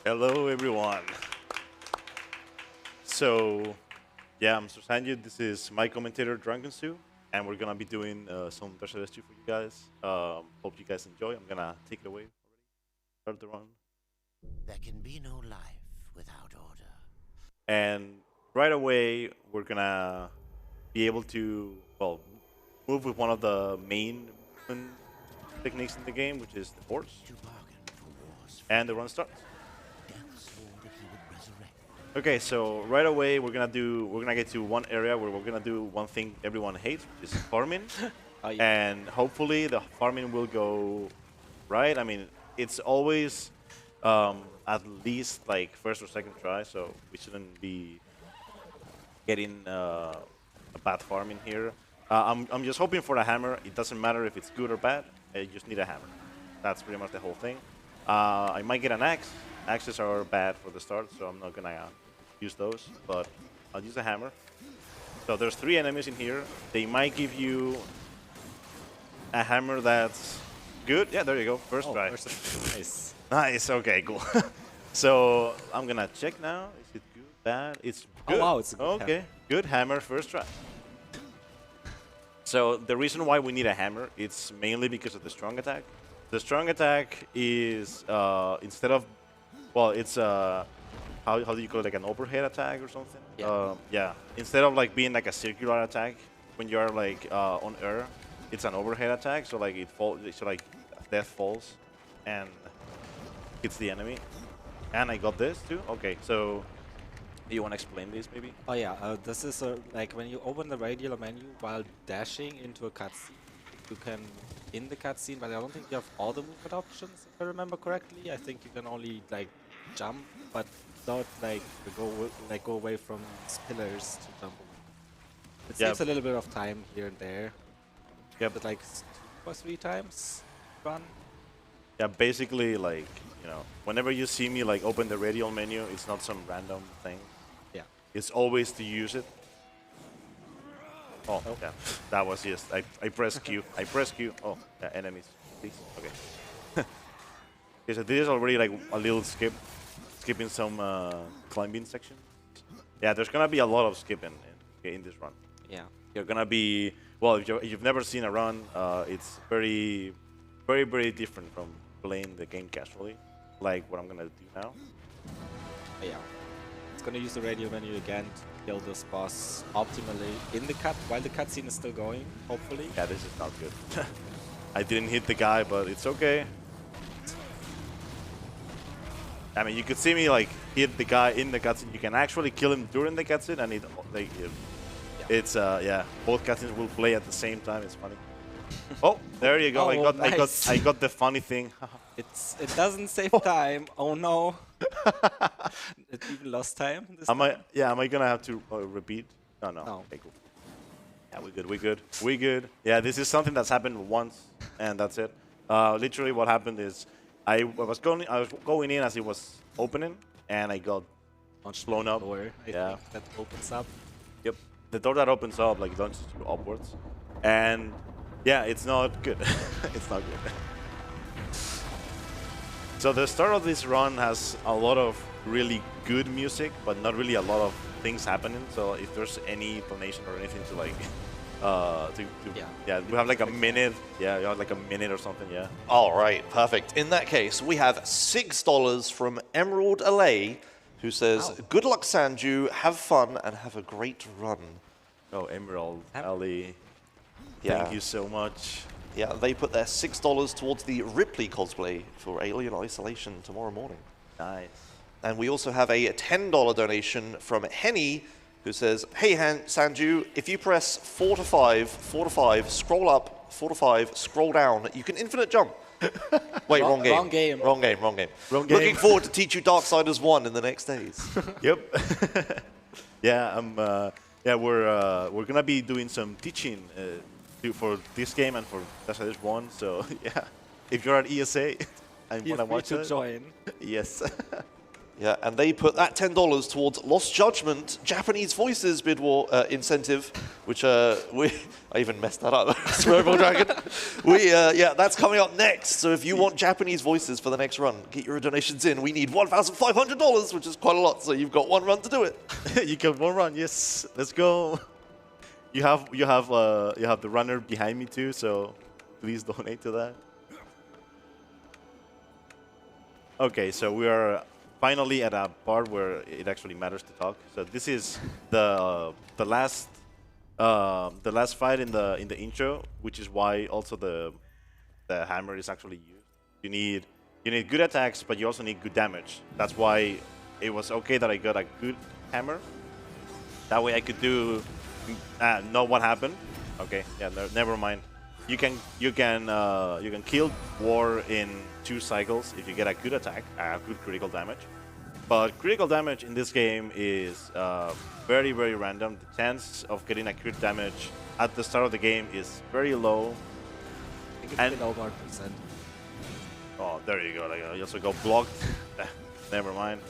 Hello, everyone. So, yeah, I'm Sanju. This is my commentator, Drunken Stew, and we're gonna be doing some Darksiders 2 for you guys. Hope you guys enjoy. I'm gonna take it away already. Start the run. There can be no life without order. And right away, we're gonna be able to, well, move with one of the main movement techniques in the game, which is the horse. To bargain for wars, And the run starts. death swore that he would resurrect. Okay, so right away we're gonna get to one area where we're gonna do one thing everyone hates, which is farming. And hopefully the farming will go right. I mean, it's always at least like first or second try, so we shouldn't be getting a bad farming here. I'm just hoping for a hammer. It doesn't matter if it's good or bad. You just need a hammer. That's pretty much the whole thing. I might get an axe. Axes are bad for the start, so I'm not gonna use those, but I'll use a hammer. So there's 3 enemies in here. They might give you a hammer that's good. Yeah, there you go. First try. Nice. Nice. Okay, cool. So I'm gonna check now. Is it good? Bad? It's good. Oh, wow, it's a good okay. hammer. Good hammer. First try. So the reason why we need a hammer, it's mainly because of the strong attack. The strong attack is instead of, well, it's how do you call it, like an overhead attack or something? Yeah. Yeah. Instead of like being like a circular attack when you are like on air, it's an overhead attack. So like it falls, so like death falls and hits the enemy. And I got this too. Okay, so do you want to explain this maybe? Oh yeah, this is like when you open the radial menu while dashing into a cutscene. You can in the cutscene, but I don't think you have all the movement options. If I remember correctly, I think you can only like jump, but not like go away from pillars to jump away. It Yeah. saves a little bit of time here and there. Yeah, But like 2 or 3 times run. Yeah, basically, like, you know, whenever you see me like open the radial menu, it's not some random thing. Yeah. It's always to use it. Oh, yeah, that was just, I press Q. I press Q. Oh, yeah, enemies, please. Okay. Okay, so this is already like a little skipping some climbing sections. Yeah, there's gonna be a lot of skipping in this run. Yeah. You're gonna be, well, if you've never seen a run, it's very, very, very different from playing the game casually, like what I'm gonna do now. Yeah. It's gonna use the radio menu again to kill this boss optimally in the while the cutscene is still going, hopefully. Yeah, this is not good. I didn't hit the guy, but it's okay. I mean, you could see me like hit the guy in the cutscene. You can actually kill him during the cutscene, and it's yeah, both cutscenes will play at the same time. It's funny. Oh, there you go. Oh, nice. I got the funny thing. It doesn't save time. Oh no. It even lost time this Am time. I gonna have to repeat? No. No. Okay, cool. Yeah, we good. Yeah, this is something that's happened once, and that's it. Literally, what happened is I was going in as it was opening, and I got blown up. Door, I think, that opens up. Yep, the door that opens up like launches you upwards, and yeah, it's not good. It's not good. So the start of this run has a lot of really good music, but not really a lot of things happening. So if there's any explanation or anything to like, we have like a minute. Yeah, you have like a minute or something. Yeah. All right, perfect. In that case, we have $6 from Emerald Allay, who says, "Good luck, Sanju. Have fun and have a great run." Oh, Emerald Ali. Yeah. Thank you so much. Yeah, they put their $6 towards the Ripley cosplay for Alien Isolation tomorrow morning. Nice. And we also have a $10 donation from Henny, who says, "Hey, Sanju, if you press 4 to 5, scroll up, 4 to 5, scroll down, you can infinite jump." Wait, wrong game. Wrong game. Wrong game. Wrong game. Looking forward to teach you Darksiders 1 in the next days. Yep. Yeah, we're gonna be doing some teaching for this game and for Darksiders 1. So yeah, if you're at ESA and Feel wanna free watch to it, join. yes. Yeah, and they put that $10 towards Lost Judgment, Japanese Voices bid war incentive which I even messed that up. Swearable Dragon. Yeah, that's coming up next. So if you want Japanese voices for the next run, get your donations in. We need $1,500, which is quite a lot. So you've got one run to do it. You got one run. Yes, let's go. You have the runner behind me too. So please donate to that. Okay, so we are finally at a part where it actually matters to talk. So this is the last fight in the intro, which is why also the hammer is actually used. You need good attacks, but you also need good damage. That's why it was okay that I got a good hammer. That way I could do know what happened. Okay, yeah, never mind. You can kill war in 2 cycles if you get a good attack, good critical damage. But critical damage in this game is very, very random. The chance of getting a crit damage at the start of the game is very low. I think it's below 1%. Oh, there you go. Like, you also got blocked. Never mind.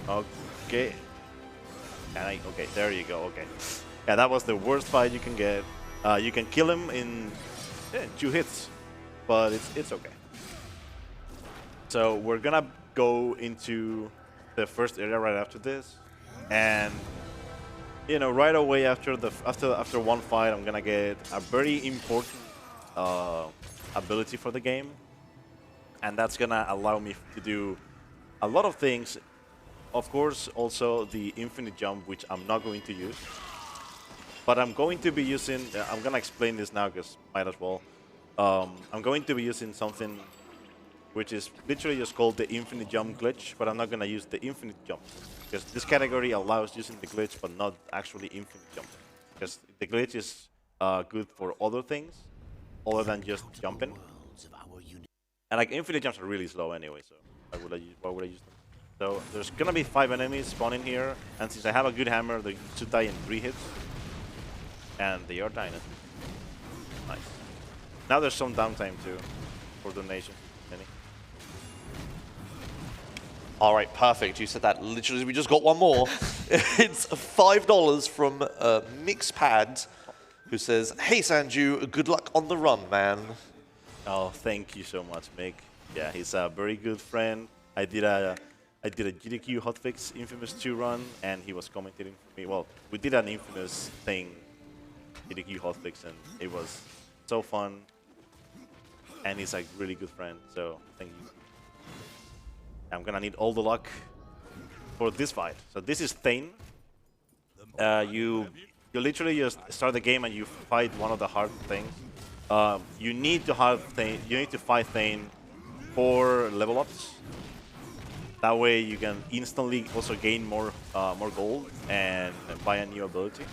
Okay. Okay, there you go. Okay. Yeah, that was the worst fight you can get. You can kill him in 2 hits, but it's okay. So we're gonna go into the first area right after this, and right away after one fight, I'm gonna get a very important ability for the game, and that's gonna allow me to do a lot of things. Of course, also the infinite jump, which I'm not going to use, but I'm going to be using. I'm gonna explain this now because might as well. I'm going to be using something which is literally just called the infinite jump glitch, but I'm not going to use the infinite jump because this category allows using the glitch but not actually infinite jump, because the glitch is good for other things other than just jumping, and like infinite jumps are really slow anyway, so why would I use them? So there's going to be 5 enemies spawning here, and since I have a good hammer, they should die in 3 hits, and they are dying. Nice. Now there's some downtime too for donation. All right, perfect. You said that literally. We just got one more. It's $5 from Mixpad, who says, "Hey Sanju, good luck on the run, man." Oh, thank you so much, Mick. Yeah, he's a very good friend. I did a GDQ hotfix Infamous 2 run, and he was commentating for me. Well, we did an Infamous thing, GDQ hotfix, and it was so fun. And he's a really good friend, so thank you. I'm gonna need all the luck for this fight. So this is Thane. You literally just start the game and you fight one of the hard things. You need to fight Thane for level ups. That way you can instantly also gain more gold and buy a new ability.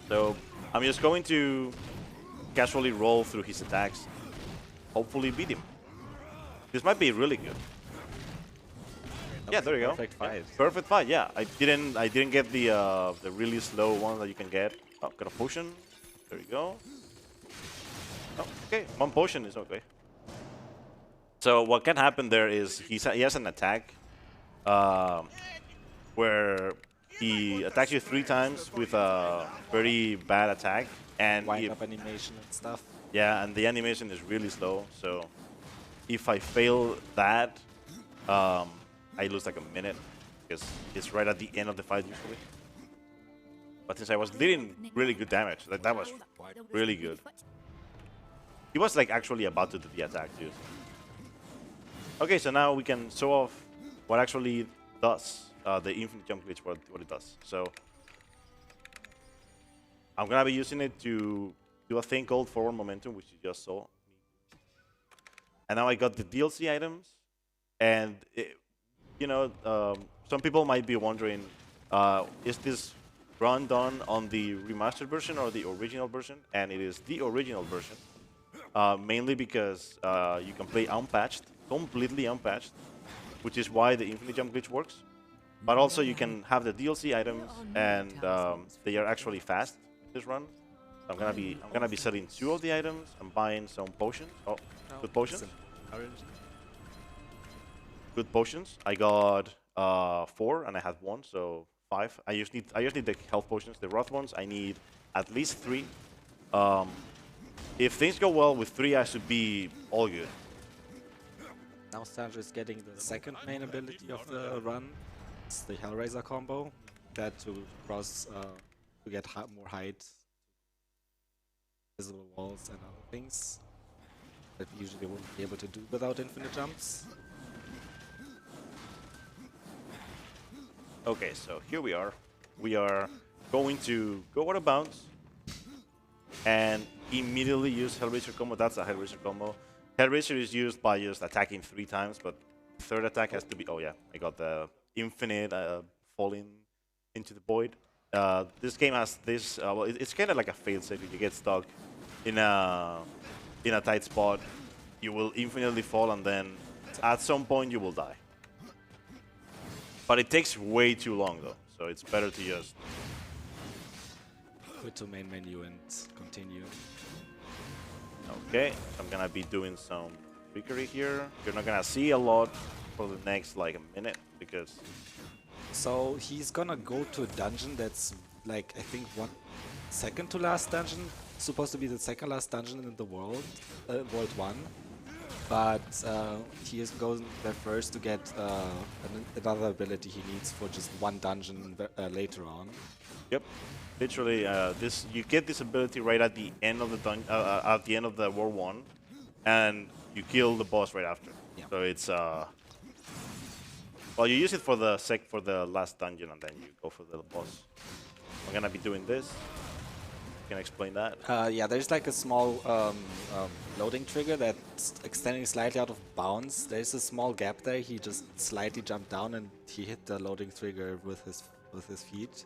So I'm just going to casually roll through his attacks, hopefully beat him. This might be really good. Yeah, there you go. Perfect fight. Yeah, perfect fight. Yeah, I didn't get the really slow one that you can get. Oh, got a potion. There you go. Oh, okay, 1 potion is okay. So what can happen there is he has an attack where he attacks you 3 times with a very bad attack, and wind up animation and stuff. Yeah, and the animation is really slow. So if I fail that, I lose like a minute because it's right at the end of the fight usually. But since I was dealing really good damage, like that was really good. He was like actually about to do the attack too. Okay, so now we can show off what actually does the infinite jump glitch, what it does. So I'm gonna be using it to do a thing called forward momentum, which you just saw. And now I got the DLC items, and some people might be wondering, is this run done on the remastered version or the original version? And it is the original version, mainly because you can play unpatched, completely unpatched, which is why the infinite jump glitch works. But also you can have the DLC items, and they are actually fast this run. I'm gonna be selling 2 of the items and buying some potions. Oh, good potions. Good potions. I got 4 and I had 1, so 5. I just need the health potions. The rough ones, I need at least 3. If things go well with 3, I should be all good. Now Sandra is getting the second main ability of the run. It's the Hellraiser combo. That to cross to get more height, visible walls and other things that we usually wouldn't be able to do without infinite jumps. Okay, so here we are. We are going to go out of bounds and immediately use Hellraiser combo. That's a Hellraiser combo. Hellraiser is used by just attacking 3 times, but third attack has to be... Oh yeah, I got the infinite falling into the void. This game has this... well, it's kind of like a failsafe. If you get stuck in a tight spot, you will infinitely fall, and then at some point you will die. But it takes way too long, though, so it's better to just... Quit to main menu and continue. Okay, I'm gonna be doing some trickery here. You're not gonna see a lot for the next, like, a minute, because... So he's gonna go to a dungeon that's, like, I think second to last dungeon. Supposed to be the second last dungeon in the world, World 1. But he is going there first to get another ability he needs for just one dungeon later on. Yep, literally, you get this ability right at the end of the World 1, and you kill the boss right after. Yeah. So it's well, you use it for the last dungeon, and then you go for the boss. I'm gonna be doing this. Can I explain that? Yeah, there's like a small loading trigger that's extending slightly out of bounds. There's a small gap there. He just slightly jumped down and he hit the loading trigger with his feet.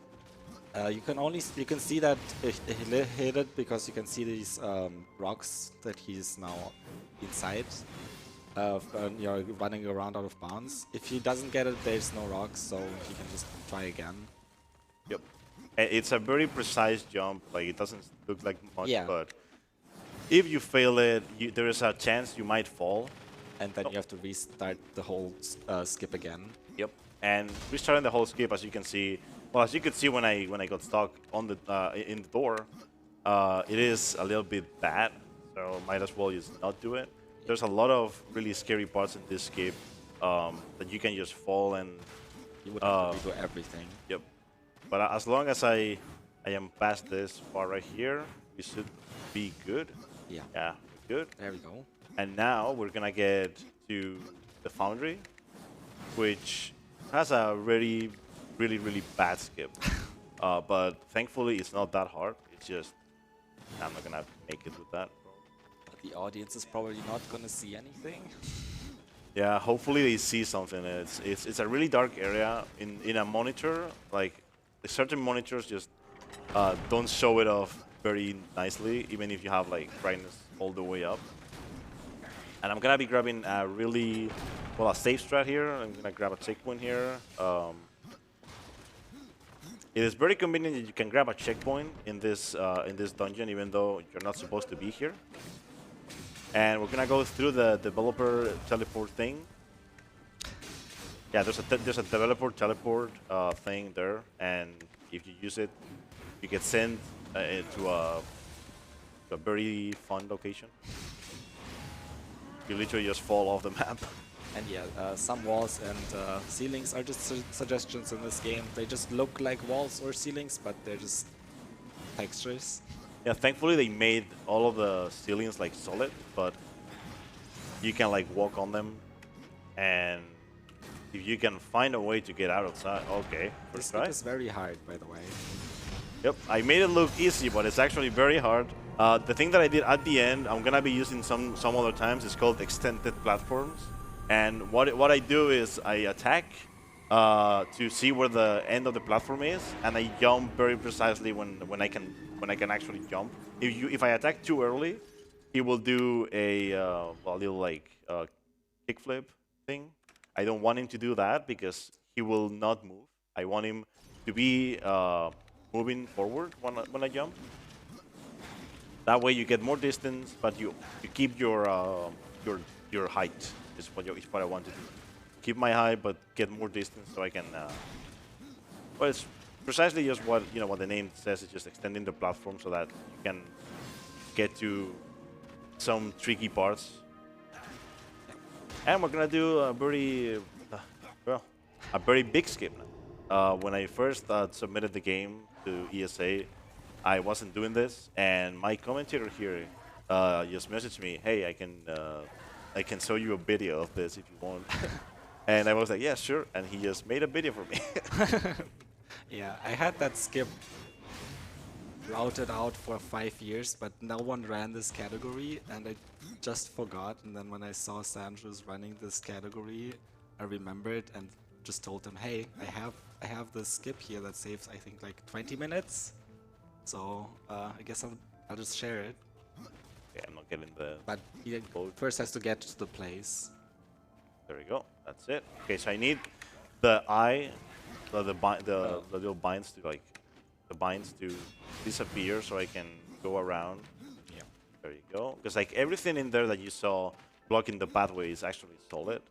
You can see that he hit it because you can see these rocks that he's now inside. You're running around out of bounds. If he doesn't get it, there's no rocks, so he can just try again. Yep. It's a very precise jump. Like, it doesn't look like much, yeah. But if you fail it, there is a chance you might fall. And then you have to restart the whole skip again. Yep. And restarting the whole skip, as you can see, well, as you could see when I got stuck on the in the door, it is a little bit bad. So might as well just not do it. There's a lot of really scary parts in this skip that you can just fall and. You would have to redo everything. Yep. But as long as I am past this part right here, we should be good. Yeah. Yeah, good. There we go. And now we're gonna get to the Foundry, which has a really bad skip. But thankfully it's not that hard. It's just I'm not gonna make it with that. The audience is probably not gonna see anything. Yeah, hopefully they see something. It's a really dark area in a monitor. Like, certain monitors just don't show it off very nicely, even if you have like brightness all the way up. And I'm gonna be grabbing a a safe strat here. I'm gonna grab a checkpoint here. It is very convenient that you can grab a checkpoint in this dungeon, even though you're not supposed to be here. And we're gonna go through the developer teleport thing. Yeah, there's a developer teleport thing there, and if you use it, you get sent to a very fun location. You literally just fall off the map. And yeah, some walls and ceilings are just suggestions in this game. They just look like walls or ceilings, but they're just textures. Yeah, thankfully they made all of the ceilings like solid, but you can like walk on them, and if you can find a way to get out outside, okay. This try. is very hard, by the way. Yep, I made it look easy, but it's actually very hard. The thing that I did at the end, I'm gonna be using some other times. It's called extended platforms, and what I do is I attack to see where the end of the platform is, and I jump very precisely when I can actually jump. If I attack too early, he will do a little like kickflip thing. I don't want him to do that because he will not move. I want him to be moving forward when I jump. That way you get more distance, but you keep your height. Is what I want to do. Keep my height, but get more distance so I can Well, it's precisely just what what the name says. It's just extending the platform so that you can get to some tricky parts. And we're gonna do a very a very big skip now. When I first submitted the game to ESA, I wasn't doing this, and my commentator here just messaged me, "Hey, I can show you a video of this if you want." And I was like, "Yeah, sure." And he just made a video for me. Yeah, I had that skip routed out for 5 years, but no one ran this category, and I just forgot. And then when I saw Sandra's running this category, I remembered and just told him, "Hey, I have this skip here that saves, I think, like 20 minutes. So I guess I'll just share it." Yeah, I'm not getting the. But he first has to get to the place. There we go. That's it. Okay, so I need the eye, the little binds to disappear, so I can go around. Yeah. There you go. Because like everything in there that you saw blocking the pathway is actually solid.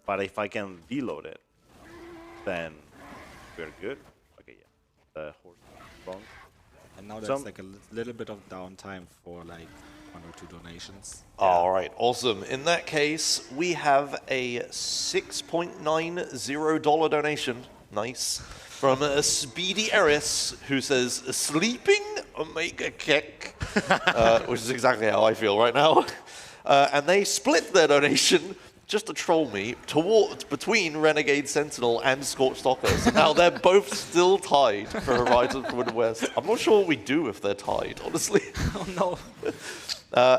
But if I can deload it, then we're good. Okay, yeah. The horse is wrong. And now there's like a little bit of downtime for like 1 or 2 donations. All right, awesome. In that case, we have a $6.90 donation. Nice. From Speedy Eris, who says, "Sleeping Omega Kick," which is exactly how I feel right now. And they split their donation, just to troll me, between Renegade Sentinel and Scorched Stalker. So now they're both still tied for Horizon Forbidden West. I'm not sure what we do if they're tied, honestly. Oh no.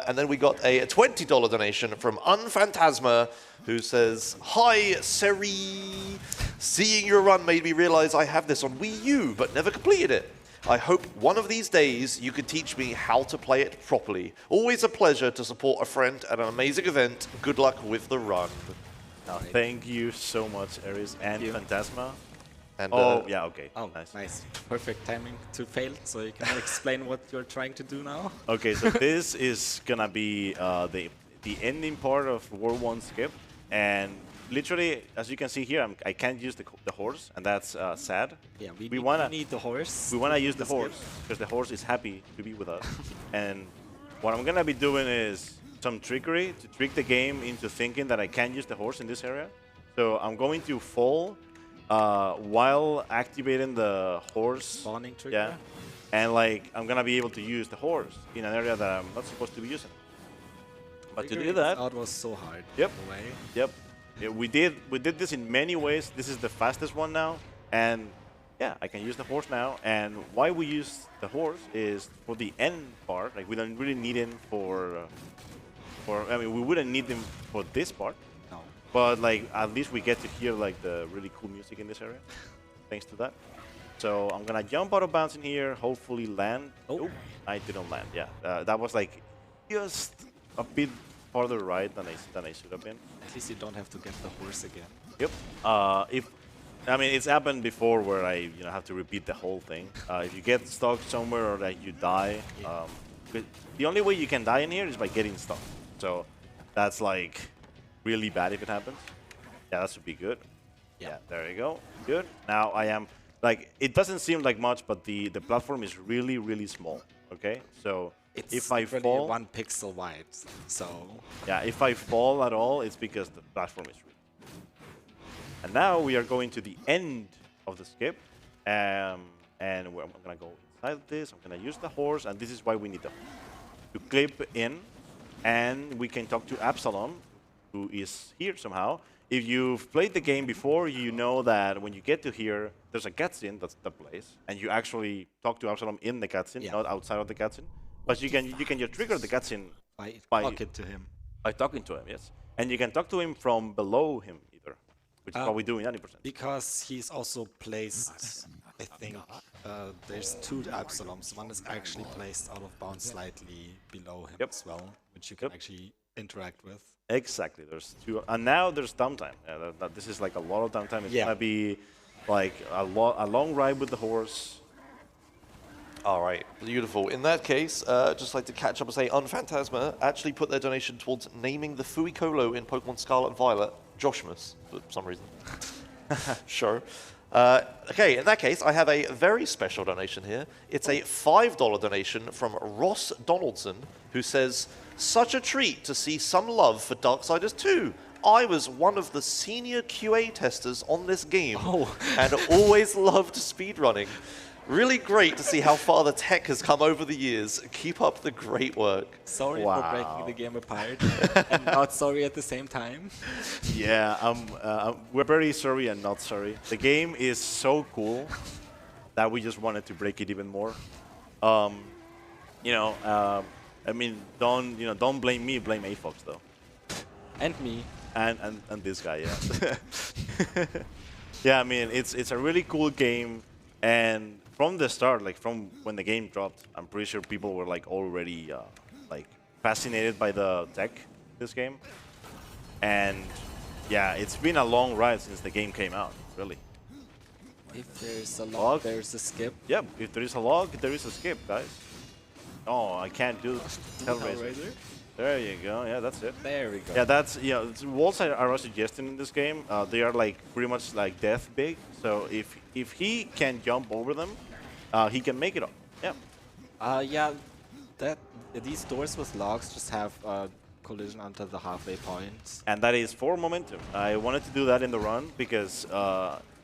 And then we got a $20 donation from Unphantasma, who says, "Hi, Seri. Seeing your run made me realize I have this on Wii U, but never completed it. I hope one of these days you could teach me how to play it properly. Always a pleasure to support a friend at an amazing event. Good luck with the run." Thank you so much, Aries and Phantasma. And, yeah, okay. Oh, nice. Perfect timing to fail, so you can explain what you're trying to do now. Okay, so this is gonna be the ending part of World 1 skip, and literally, as you can see here, I can't use the horse, and that's sad. Yeah, we need the horse. We wanna use the horse because the horse is happy to be with us. And what I'm gonna be doing is some trickery to trick the game into thinking that I can't use the horse in this area. So I'm going to fall while activating the horse. Spawning trigger? Yeah. And like I'm gonna be able to use the horse in an area that I'm not supposed to be using. But to do that, it was so hard. Yep. In a way. Yep. Yeah, we did this in many ways. This is the fastest one now, and yeah, I can use the horse now. And why we use the horse is for the end part. Like we don't really need him for I mean, we wouldn't need him for this part. No. But like at least we get to hear like the really cool music in this area, thanks to that. So I'm gonna jump out of bounds in here, hopefully land. Oh, I didn't land. Yeah, that was like just a bit farther right than I should have been. At least you don't have to get the horse again. Yep. I mean, it's happened before where I have to repeat the whole thing. If you get stuck somewhere or that you die, the only way you can die in here is by getting stuck. So that's like really bad if it happens. Yeah, that should be good. Yeah, there you go. Good. Now I am like, it doesn't seem like much, but the platform is really, really small. Okay, so if I fall, 1 pixel wide. So yeah, if I fall at all, it's because the platform is really. And now we are going to the end of the skip, and I'm gonna go inside this. I'm gonna use the horse, and this is why we need the horse to clip in, and we can talk to Absalom, who is here somehow. If you've played the game before, you know that when you get to here, there's a cutscene that's the place, and you actually talk to Absalom in the cutscene, not outside of the cutscene. But you can just trigger the cutscene by talking to him. By talking to him, yes. And you can talk to him from below him either, which is what we do in 90%. Because he's also placed, I think, there's 2 Absaloms. One is actually placed out of bounds slightly below him as well, which you can actually interact with. Exactly, there's 2, and now there's downtime. Yeah, this is like a lot of downtime. It's gonna be like a long ride with the horse. All right, beautiful. In that case, just like to catch up and say, Unphantasma actually put their donation towards naming the Fuicolo in Pokemon Scarlet and Violet Joshmus, for some reason. Sure. Okay, in that case, I have a very special donation here. It's a $5 donation from Ross Donaldson, who says, "Such a treat to see some love for Darksiders 2. I was one of the senior QA testers on this game and always loved speedrunning. Really great to see how far the tech has come over the years. Keep up the great work." Sorry for breaking the game apart, and not sorry at the same time. Yeah, we're very sorry and not sorry. The game is so cool that we just wanted to break it even more. I mean, don't blame me, blame AFox though. And me. And this guy, yeah. Yeah, I mean, it's a really cool game, and from the start, like from when the game dropped, I'm pretty sure people were like already like fascinated by the tech this game. And yeah, it's been a long ride since the game came out, really. If there's a log, there's a skip. Yeah, if there is a log, there is a skip, guys. Oh, I can't do Hellraiser. There you go. Yeah, that's it. There we go. Yeah, that's walls are a suggestion in this game. They are like pretty much like death big. So if he can jump over them, he can make it up. Yeah. Yeah. These doors with logs just have collision until the halfway point. And that is for momentum. I wanted to do that in the run because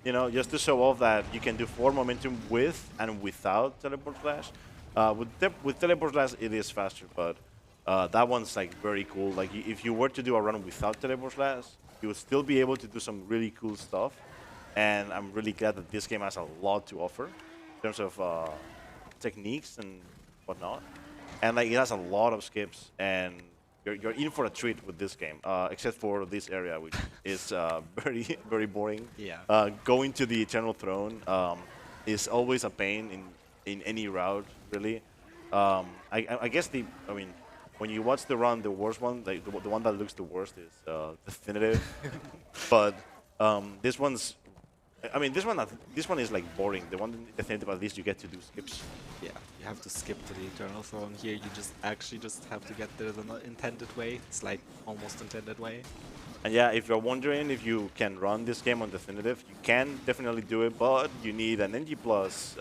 just to show off that you can do 4 momentum with and without teleport flash. With teleport flash, it is faster, but. That one's like very cool. Like if you were to do a run without teleport flash, you would still be able to do some really cool stuff. And I'm really glad that this game has a lot to offer in terms of techniques and whatnot. And like it has a lot of skips, and you're in for a treat with this game. Except for this area, which is very very boring. Yeah. Going to the Eternal Throne is always a pain in any route, really. I guess when you watch the run, the worst one, like the one that looks the worst is definitive. But this one's, this one is like boring. The one definitive, at least you get to do skips. Yeah, you have to skip to the Eternal Throne. Here, you just have to get there the intended way. It's like almost intended way. And yeah, if you're wondering if you can run this game on definitive, you can definitely do it, but you need an NG Plus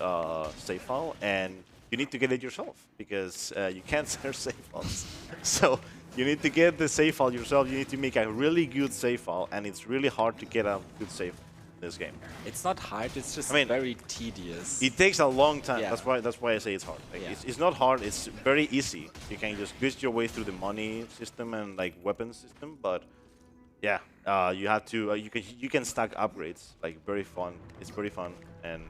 save file, and you need to get it yourself because you can't share save files. So you need to get the save file yourself. You need to make a really good save file, and it's really hard to get a good save in this game. It's not hard. It's just very tedious. It takes a long time. Yeah. That's why I say it's hard. Like, it's not hard. It's very easy. You can just glitch your way through the money system and like weapon system, but yeah, you have to. You can stack upgrades. Like very fun. It's very fun and.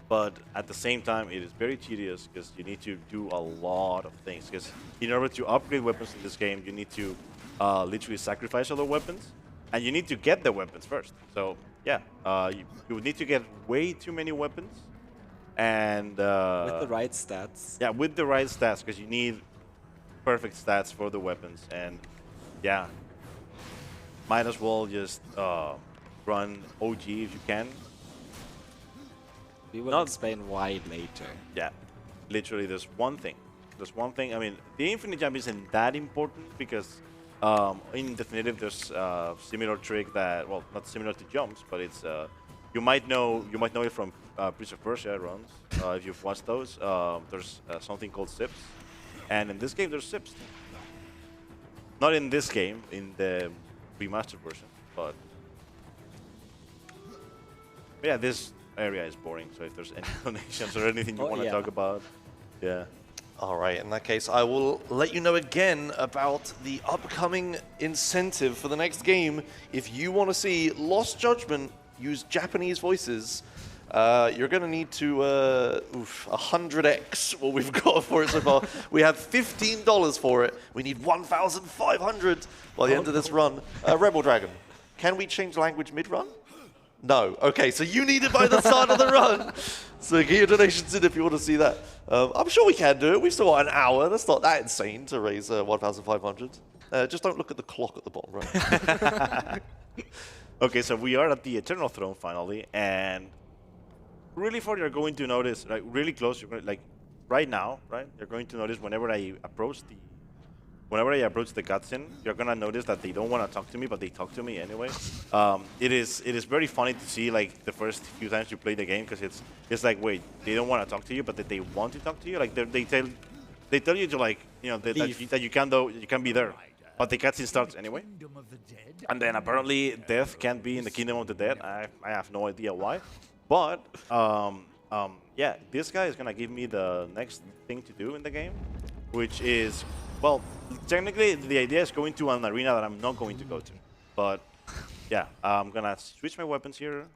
But at the same time, it is very tedious because you need to do a lot of things. Because in order to upgrade weapons in this game, you need to literally sacrifice other weapons, and you need to get the weapons first. So yeah, you would need to get way too many weapons, and with the right stats. Yeah, with the right stats, because you need perfect stats for the weapons, and yeah, might as well just run OG if you can. We will explain why later. Yeah, literally there's one thing. I mean, the infinite jump isn't that important because in definitive there's a similar trick that, well, not similar to jumps, but it's you might know it from Prince of Persia runs if you've watched those. There's something called sips, and in this game there's sips. Not in this game, in the remastered version, but yeah, this area is boring, so if there's any donations or anything you want to talk about, yeah. All right, in that case, I will let you know again about the upcoming incentive for the next game. If you want to see Lost Judgment use Japanese voices, you're going to need to 100x what we've got for it so far. We have $15 for it. We need 1,500 by the end of this run. Rebel Dragon, can we change language mid-run? No. Okay, so you need it by the start of the run. So get your donations in if you want to see that. I'm sure we can do it. We've still got an hour. That's not that insane to raise 1,500. Just don't look at the clock at the bottom right. Okay, so we are at the Eternal Throne finally, and really far you're going to notice, like really close, you're going, like right now, right? You're going to notice whenever I approach whenever I approach the cutscene, you're gonna notice that they don't want to talk to me, but they talk to me anyway. It is very funny to see like the first few times you play the game because it's like wait, they don't want to talk to you, but that they want to talk to you. Like they tell you to like that you can be there, but the cutscene starts anyway. And then apparently death can't be in the kingdom of the dead. I have no idea why, but yeah, this guy is gonna give me the next thing to do in the game, which is, well, technically the idea is going to an arena that I'm not going to go to, but yeah, I'm gonna switch my weapons here.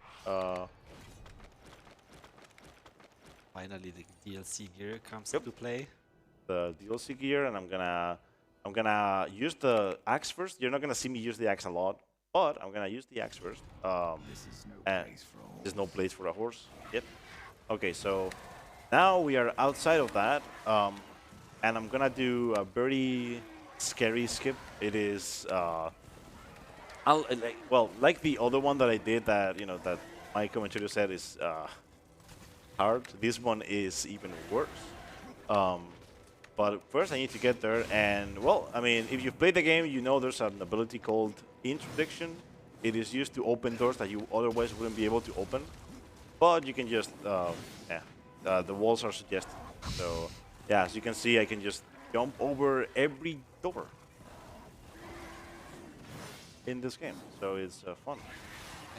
Finally, the DLC gear comes into play. The DLC gear, and I'm gonna use the axe first. You're not gonna see me use the axe a lot, but I'm gonna use the axe first. There's no place for a horse yet. Okay, so now we are outside of that, and I'm gonna do a very scary skip. It is, like the other one that I did that that my commentator said is hard. This one is even worse. But first I need to get there, and well, I mean, if you've played the game, you know there's an ability called Interdiction. It is used to open doors that you otherwise wouldn't be able to open. But you can just, the walls are suggested. So, yeah, as you can see, I can just jump over every door in this game. So it's fun.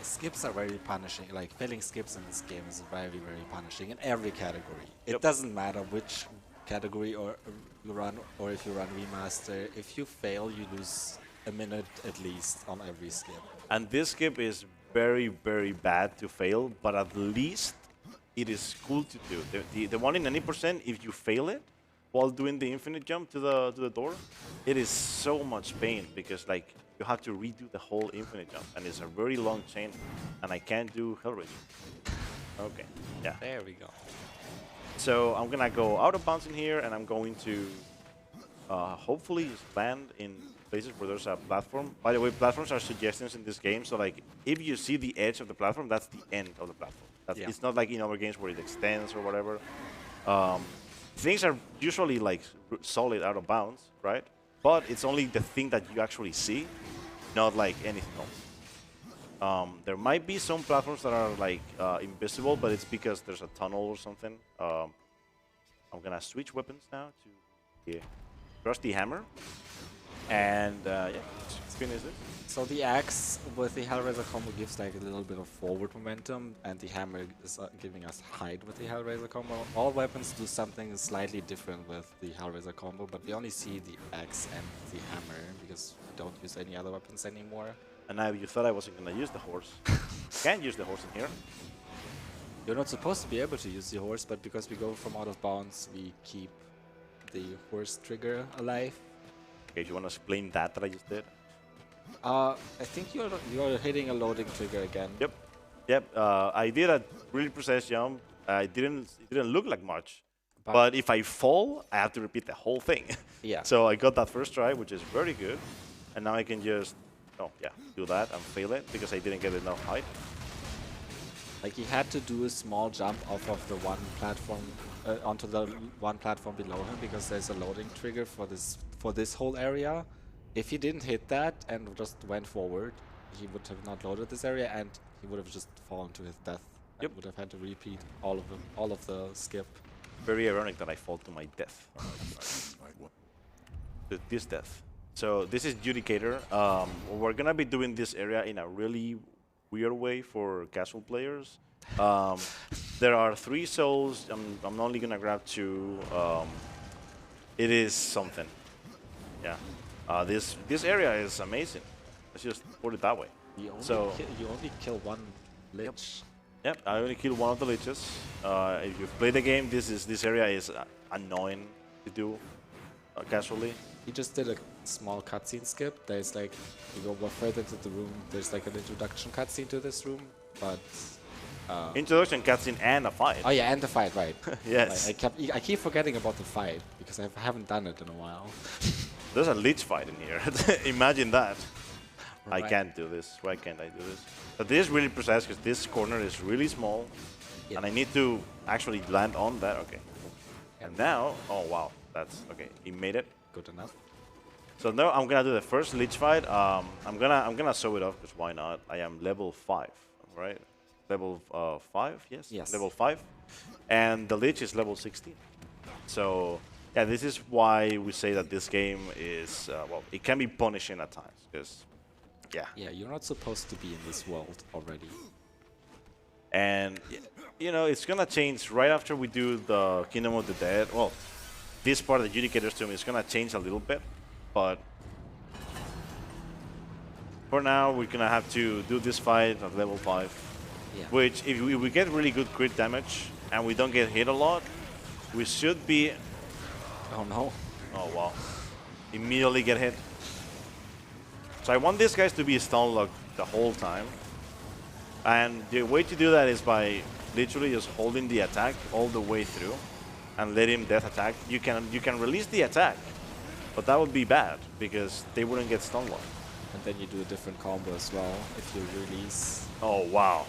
Skips are very punishing. Like failing skips in this game is very, very punishing in every category. Yep. It doesn't matter which category or you run, or if you run remaster. If you fail, you lose a minute at least on every skip. And this skip is very, very bad to fail, but at least it is cool to do. The one in 90%, if you fail it while doing the infinite jump to the door, it is so much pain because like you have to redo the whole infinite jump, and it's a very long chain, and I can't do Hellraiser. Okay, yeah. There we go. So I'm gonna go out of bounds in here, and I'm going to hopefully land in places where there's a platform. By the way, platforms are suggestions in this game, so like if you see the edge of the platform, that's the end of the platform. It's not like in other games where it extends or whatever. Things are usually like solid out of bounds, right? But it's only the thing that you actually see, not like anything else. There might be some platforms that are like invisible, but it's because there's a tunnel or something. I'm gonna switch weapons now to the trusty hammer, and yeah, let's finish this. So the axe with the Hellraiser combo gives like a little bit of forward momentum, and the hammer is giving us height with the Hellraiser combo. All weapons do something slightly different with the Hellraiser combo, but we only see the axe and the hammer because we don't use any other weapons anymore. And now you thought I wasn't gonna use the horse. Can't use the horse in here. You're not supposed to be able to use the horse, but because we go from out of bounds, we keep the horse trigger alive. Okay, if you wanna explain that I just did. I think you're hitting a loading trigger again. Yep. I did a really precise jump. It didn't look like much. But if I fall, I have to repeat the whole thing. Yeah. So I got that first try, which is very good. And now I can just, do that and fail it because I didn't get enough height. Like he had to do a small jump off of the one platform onto the one platform below him because there's a loading trigger for this whole area. If he didn't hit that and just went forward, he would have not loaded this area and he would have just fallen to his death. Yep. Would have had to repeat all of the skip. Very ironic that I fall to my death. This death. So this is Judicator. We're gonna be doing this area in a really weird way for casual players. There are 3 souls. I'm only gonna grab 2. It is something. Yeah. This area is amazing. Let's just put it that way. You only kill one lich. Yep, I only killed one of the liches. If you play the game, this area is annoying to do casually. He just did a small cutscene skip. There's like, you go further into the room, there's like an introduction cutscene to this room, but... introduction cutscene and a fight. Oh yeah, and the fight, right. Yes. I keep forgetting about the fight, because I haven't done it in a while. There's a lich fight in here. Imagine that. Right. I can't do this. Why can't I do this? But this is really precise because this corner is really small. Yep. And I need to actually land on that. Okay. And now, oh wow, that's okay. He made it. Good enough. So now I'm gonna do the first Lich fight. I'm gonna show it off because why not? I am level 5, right? Level 5, yes. Yes. Level 5, and the Lich is level 16. So yeah, this is why we say that this game is well, it can be punishing at times because yeah. Yeah, you're not supposed to be in this world already. And you know, it's gonna change right after we do the Kingdom of the Dead. Well, this part of the Judicator's Tomb is gonna change a little bit, but for now we're gonna have to do this fight at level 5. Yeah. Which, if we get really good crit damage and we don't get hit a lot, we should be. Oh no. Oh wow! Immediately get hit. So I want these guys to be stun locked the whole time. And the way to do that is by literally just holding the attack all the way through and let him death attack. You can release the attack, but that would be bad because they wouldn't get stun locked. And then you do a different combo as well if you release. Oh wow.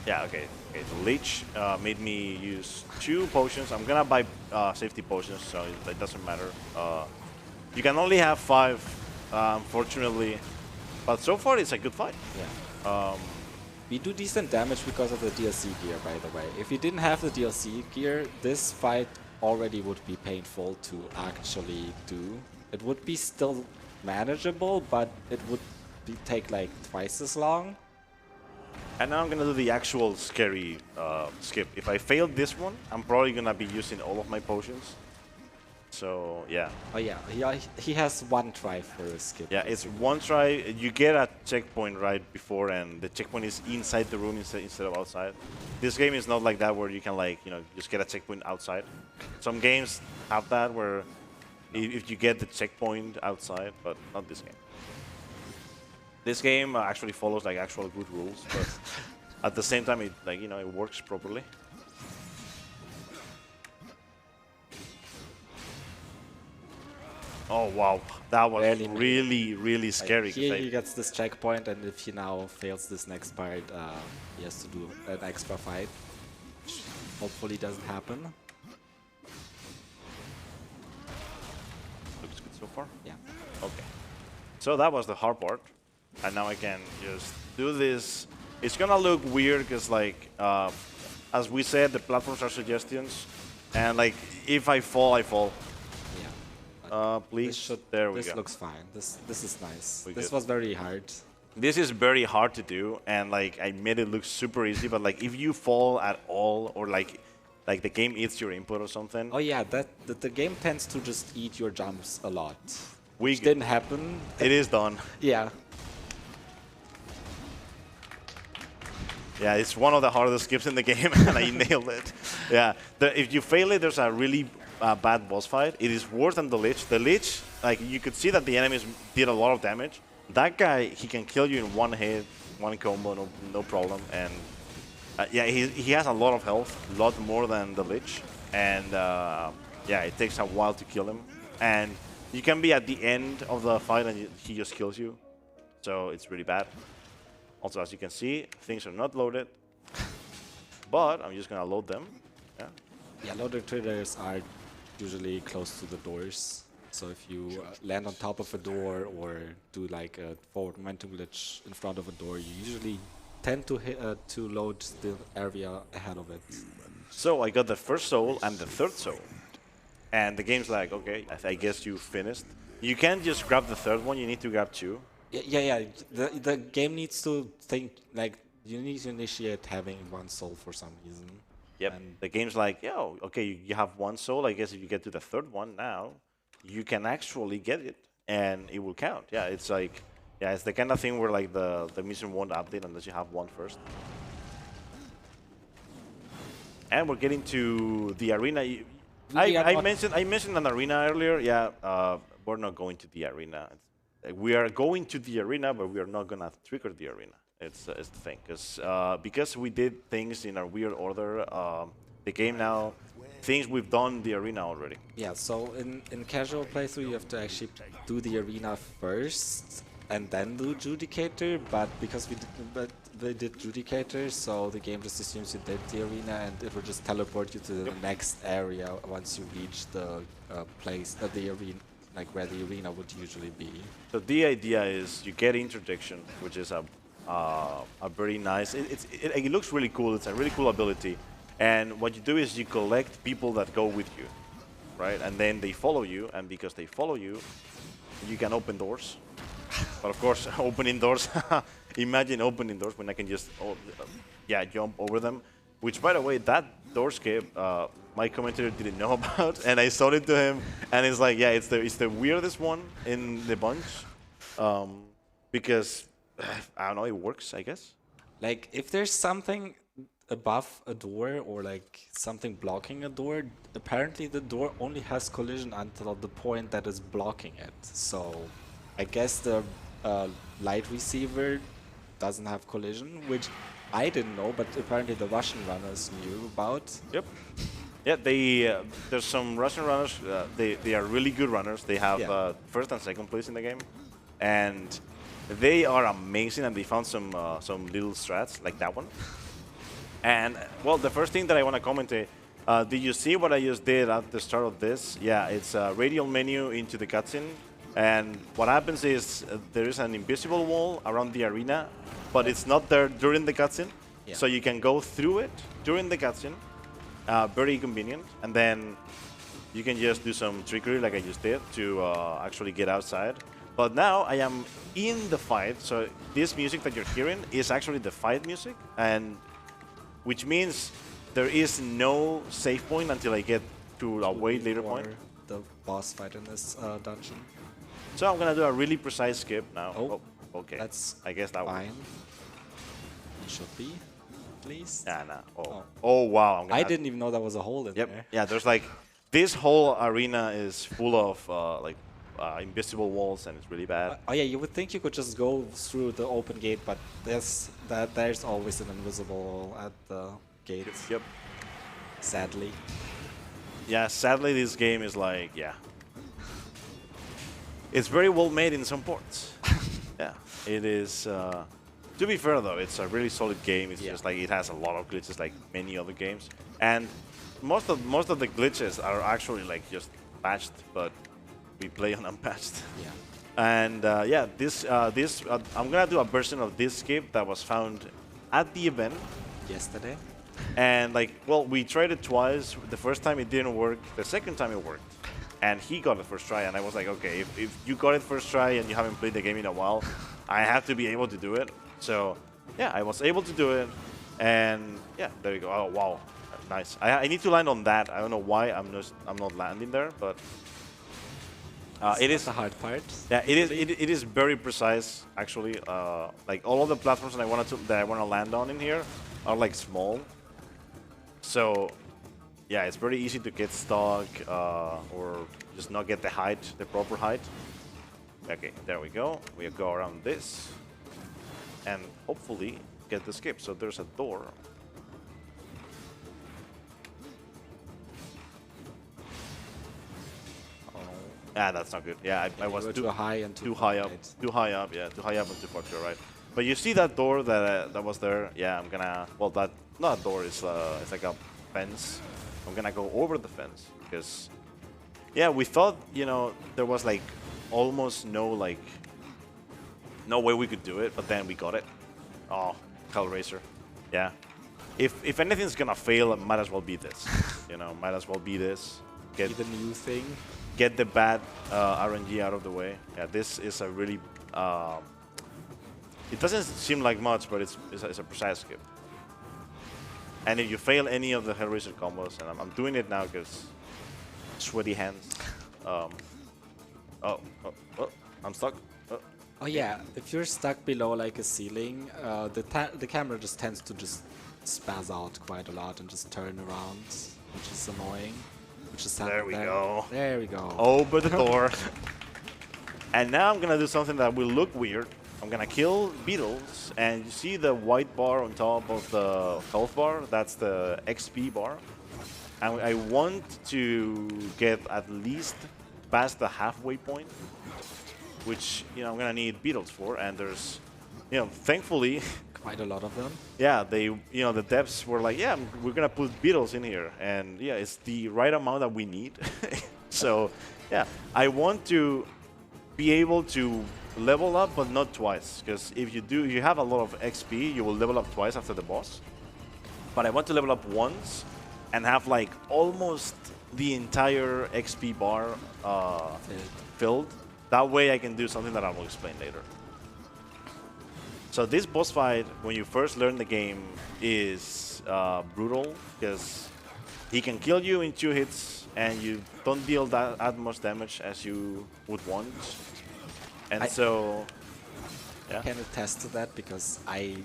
Yeah, okay. Okay, the Leech made me use 2 potions. I'm gonna buy safety potions, so it doesn't matter. You can only have 5, unfortunately. But so far, it's a good fight. Yeah. We do decent damage because of the DLC gear, by the way. If you didn't have the DLC gear, this fight already would be painful to actually do. It would be still manageable, but it would take like twice as long. And now I'm gonna do the actual scary skip. If I fail this one, I'm probably gonna be using all of my potions. So yeah. Oh yeah, he has 1 try for a skip. Yeah, it's 1 try. You get a checkpoint right before, and the checkpoint is inside the room instead of outside. This game is not like that where you can just get a checkpoint outside. Some games have that where if you get the checkpoint outside, but not this game. This game actually follows like actual good rules, but at the same time, it works properly. Oh wow, that was really scary. Here he gets this checkpoint, and if he now fails this next part, he has to do an extra fight, which hopefully doesn't happen. Looks good so far. Yeah. Okay. So that was the hard part. And now I can just do this. It's gonna look weird because, as we said, the platforms are suggestions, and if I fall, I fall. Yeah. Please. There we go. This looks fine. This is nice. We This good. was very hard. This is very hard to do, and I made it look super easy. But if you fall at all, or the game eats your input or something. Oh yeah, the game tends to just eat your jumps a lot. Which didn't happen. It is done. Yeah. Yeah, it's one of the hardest skips in the game, and I nailed it. Yeah, if you fail it, there's a really bad boss fight. It is worse than the Lich. The Lich, you could see that the enemies did a lot of damage. That guy, he can kill you in 1 hit, 1 combo, no problem. And yeah, he has a lot of health, a lot more than the Lich. And yeah, it takes a while to kill him. And you can be at the end of the fight and he just kills you. So it's really bad. Also, as you can see, things are not loaded, but I'm just gonna load them. Yeah. Yeah, loaded traders are usually close to the doors. So if you land on top of a door or do a forward momentum glitch in front of a door, you usually tend to load the area ahead of it. So I got the first soul and the 3rd soul, and the game's like, okay, I guess you finished. You can't just grab the 3rd one; you need to grab 2. Yeah. The game needs to think you need to initiate having 1 soul for some reason. Yep. And the game's like, yo, okay, you have 1 soul. I guess if you get to the 3rd one now, you can actually get it, and it will count. Yeah, it's it's the kind of thing where the mission won't update unless you have 1 first. And we're getting to the arena. I mentioned an arena earlier. Yeah, we're not going to the arena. We are going to the arena, but we are not gonna trigger the arena. It's the thing, because we did things in a weird order. The game now thinks we've done the arena already. Yeah. So in casual playthrough, you have to actually do the arena first and then do Judicator. But because they did Judicator, so the game just assumes you did the arena, and it will just teleport you to the next area once you reach the the arena. like where the arena would usually be. So the idea is you get interdiction, which is a very nice. It looks really cool. It's a really cool ability, and what you do is you collect people that go with you, right? And then they follow you, and because they follow you, you can open doors. But of course, opening doors. Imagine opening doors when I can just jump over them. Which, by the way, that door skip, my commentator didn't know about, and I showed it to him, and it's like, yeah, it's the weirdest one in the bunch, because I don't know, it works, I guess. Like, if there's something above a door or like something blocking a door, apparently the door only has collision until the point that is blocking it. So I guess the light receiver doesn't have collision, which I didn't know, but apparently the Russian runners knew about. Yep. Yeah, there's some Russian runners. They are really good runners. They have first and second place in the game, and they are amazing. And they found some little strats like that one. And well, the first thing that I want to comment, did you see what I just did at the start of this? Yeah, it's a radial menu into the cutscene. And what happens is there is an invisible wall around the arena, but it's not there during the cutscene. Yeah. So you can go through it during the cutscene. Very convenient. And then you can just do some trickery like I just did to actually get outside. But now I am in the fight. So this music that you're hearing is actually the fight music, and which means there is no save point until I get to a way later point. The boss fight in this dungeon. So I'm gonna do a really precise skip now. Oh, okay. That's I guess that fine. It should be, at least. Yeah, nah. Oh wow. I didn't even know there was a hole in there. Yeah, there's like this whole arena is full of invisible walls, and it's really bad. Oh yeah, you would think you could just go through the open gate, but there's always an invisible wall at the gate. Yep. Sadly. Yeah, sadly this game is like, yeah. It's very well made in some parts. Yeah, it is. To be fair though, it's a really solid game. It's just like it has a lot of glitches like many other games, and most of the glitches are actually like just patched, but we play on unpatched. Yeah. And yeah, I'm gonna do a version of this skip that was found at the event yesterday. And like, well, we tried it twice. The first time it didn't work. The second time it worked. And he got it first try, and I was like, okay, if you got it first try and you haven't played the game in a while, I have to be able to do it. So yeah, I was able to do it, and yeah, there you go. Oh wow, nice. I need to land on that. I don't know why I'm not landing there, but it is the hard part. Yeah, it is very precise actually. Like all of the platforms that I want to land on in here are like small, so. Yeah, it's very easy to get stuck or just not get the height, the proper height. Okay, there we go. We go around this and hopefully get the skip. So there's a door. Oh, that's not good. Yeah, I was too high and too high up. Too high up, yeah, too high up and too far to the right. But you see that door that was there? Yeah, I'm gonna. Well, that not a door. It's like a fence. I'm gonna go over the fence because, yeah, we thought, you know, there was like almost no way we could do it, but then we got it. Oh, Hellraiser, yeah. If anything's gonna fail, it might as well be this. You know, might as well be this. Get the new thing. Get the bad RNG out of the way. Yeah, this is a really. It doesn't seem like much, but it's a precise skip. And if you fail any of the Hellraiser combos, and I'm doing it now because sweaty hands. I'm stuck. Oh yeah, if you're stuck below like a ceiling, the camera just tends to just spaz out quite a lot and just turn around, which is annoying. There we go. There we go. Open the door. And now I'm gonna do something that will look weird. I'm gonna kill beetles, and you see the white bar on top of the health bar? That's the XP bar. And I want to get at least past the halfway point, which, you know, I'm gonna need beetles for. And there's, you know, thankfully, quite a lot of them. Yeah, the devs were like, yeah, we're gonna put beetles in here, and yeah, it's the right amount that we need. So, yeah, I want to be able to level up, but not twice. Because if you have a lot of XP, you will level up twice after the boss. But I want to level up once and have like almost the entire XP bar filled. That way I can do something that I will explain later. So this boss fight, when you first learn the game, is brutal because he can kill you in 2 hits and you don't deal that much damage as you would want. And so, yeah. I can attest to that because I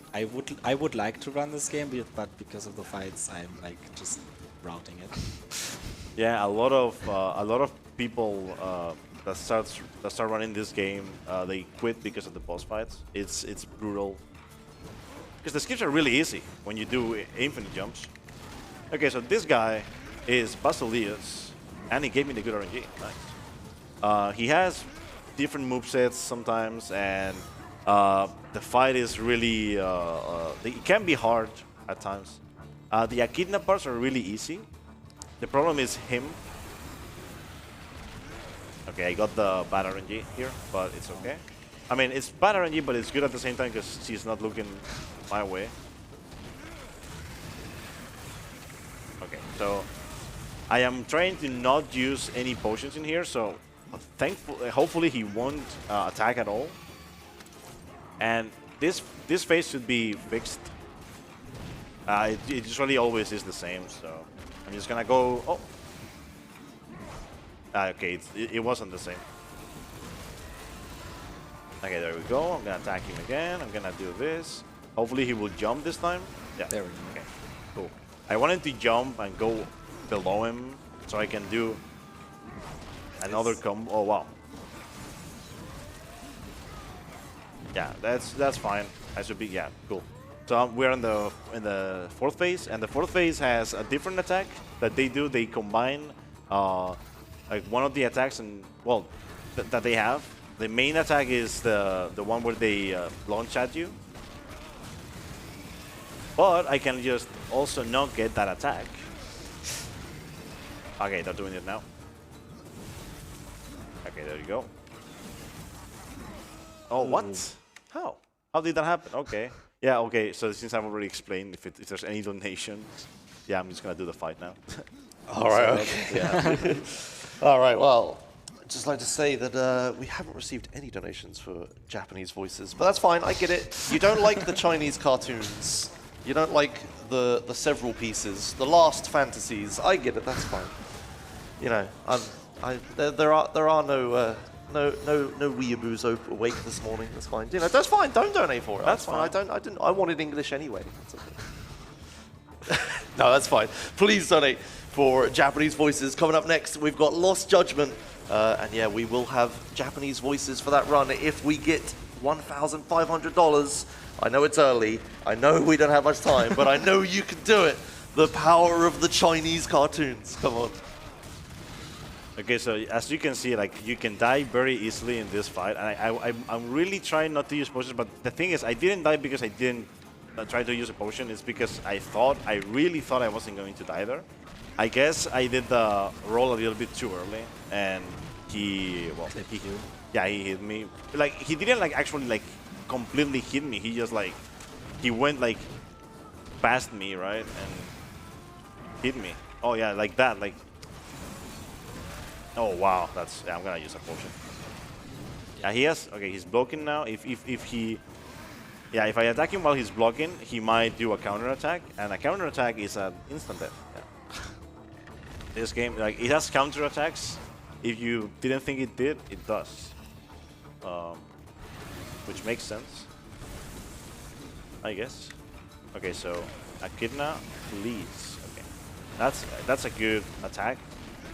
would like to run this game, but because of the fights, I'm like just routing it. Yeah, a lot of people that start running this game, they quit because of the boss fights. It's brutal because the skips are really easy when you do infinite jumps. Okay, so this guy is Basileus, and he gave me the good RNG. Nice. He has different movesets sometimes, and the fight is really it can be hard at times. The Echidna parts are really easy. The problem is him. Okay, I got the bad RNG here, but it's okay. I mean, it's bad RNG, but it's good at the same time because she's not looking my way. Okay, so I am trying to not use any potions in here, so hopefully he won't attack at all. And this phase should be fixed. It usually always is the same, so I'm just gonna go. Oh, okay, it wasn't the same. Okay, there we go. I'm gonna attack him again. I'm gonna do this. Hopefully he will jump this time. Yeah. There we go. Okay, cool. I wanted to jump and go below him so I can do another combo. Oh wow. Yeah, that's fine. I should be, yeah, cool. So we're in the 4th phase, and the 4th phase has a different attack that they do. They combine like one of the attacks and well that they have. The main attack is the one where they launch at you. But I can just also not get that attack. Okay, they're doing it now. Okay, there you go. Oh, what? How? How did that happen? Okay. Yeah, okay, so since I've already explained if there's any donation, yeah, I'm just gonna do the fight now. All right, okay. Yeah. All right, well, I'd just like to say that we haven't received any donations for Japanese voices, but that's fine, I get it. You don't like the Chinese cartoons. You don't like the several pieces, the last fantasies. I get it, that's fine. You know, there are no weeaboos awake this morning. That's fine. You know, that's fine. Don't donate for it. That's fine. I wanted English anyway. That's okay. No, that's fine. Please donate for Japanese voices. Coming up next, we've got Lost Judgment, and yeah, we will have Japanese voices for that run if we get $1,500. I know it's early. I know we don't have much time, but I know you can do it. The power of the Chinese cartoons. Come on. Okay, so as you can see, like you can die very easily in this fight, and I'm really trying not to use potions. But the thing is, I didn't die because I didn't try to use a potion. It's because I really thought I wasn't going to die there. I guess I did the roll a little bit too early, and he hit me. Like he didn't like actually like completely hit me. He just like he went like past me, right, and hit me. Oh yeah, like that, like. Oh wow, I'm gonna use a potion. Yeah, he has. Okay, he's blocking now. If I attack him while he's blocking, he might do a counter attack, and a counter attack is an instant death. Yeah. This game, like, it has counter attacks. If you didn't think it did, it does, which makes sense, I guess. Okay, so Echidna, please. Okay, that's a good attack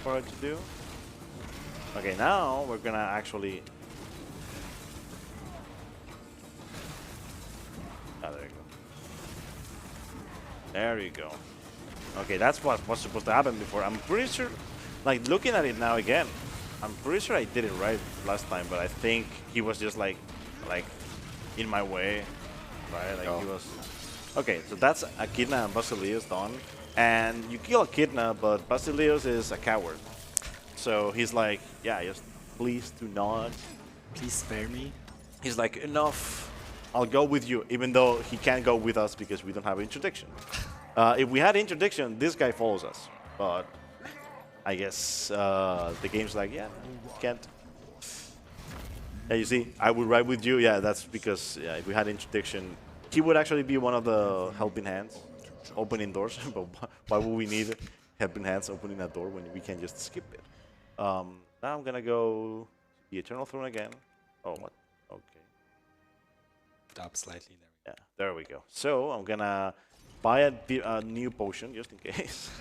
for it to do. Okay, now we're gonna actually. Oh, there you go. There you go. Okay, that's what was supposed to happen before. I'm pretty sure, like looking at it now again, I'm pretty sure I did it right last time, but I think he was just like in my way, right? Like he was. Okay, so that's Echidna and Basileus done, and you kill Echidna, but Basileus is a coward. So he's like, yeah, just please do not. Please spare me. He's like, enough. I'll go with you, even though he can't go with us because we don't have interdiction. If we had interdiction, this guy follows us. But I guess the game's like, yeah, can't. Yeah, you see, I would ride with you. Yeah, that's because if we had interdiction, he would actually be one of the helping hands, opening doors. But why would we need helping hands opening a door when we can just skip it? Now I'm gonna go the Eternal Throne again. Oh, what? Okay. Up slightly there. Yeah, there we go. So I'm gonna buy a new potion just in case,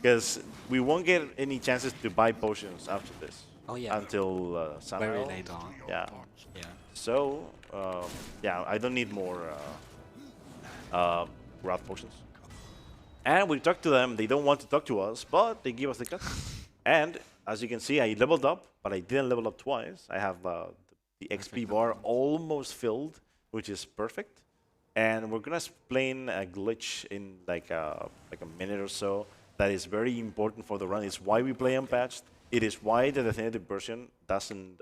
because we won't get any chances to buy potions after this. Oh yeah. Until summer. Very late on. Yeah. Yeah. So yeah, I don't need more wrath potions. And we talked to them. They don't want to talk to us, but they give us the cut. And as you can see, I leveled up, but I didn't level up twice. I have the XP bar almost filled, which is perfect. And we're gonna explain a glitch in like a minute or so that is very important for the run. It's why we play unpatched. It is why the definitive version doesn't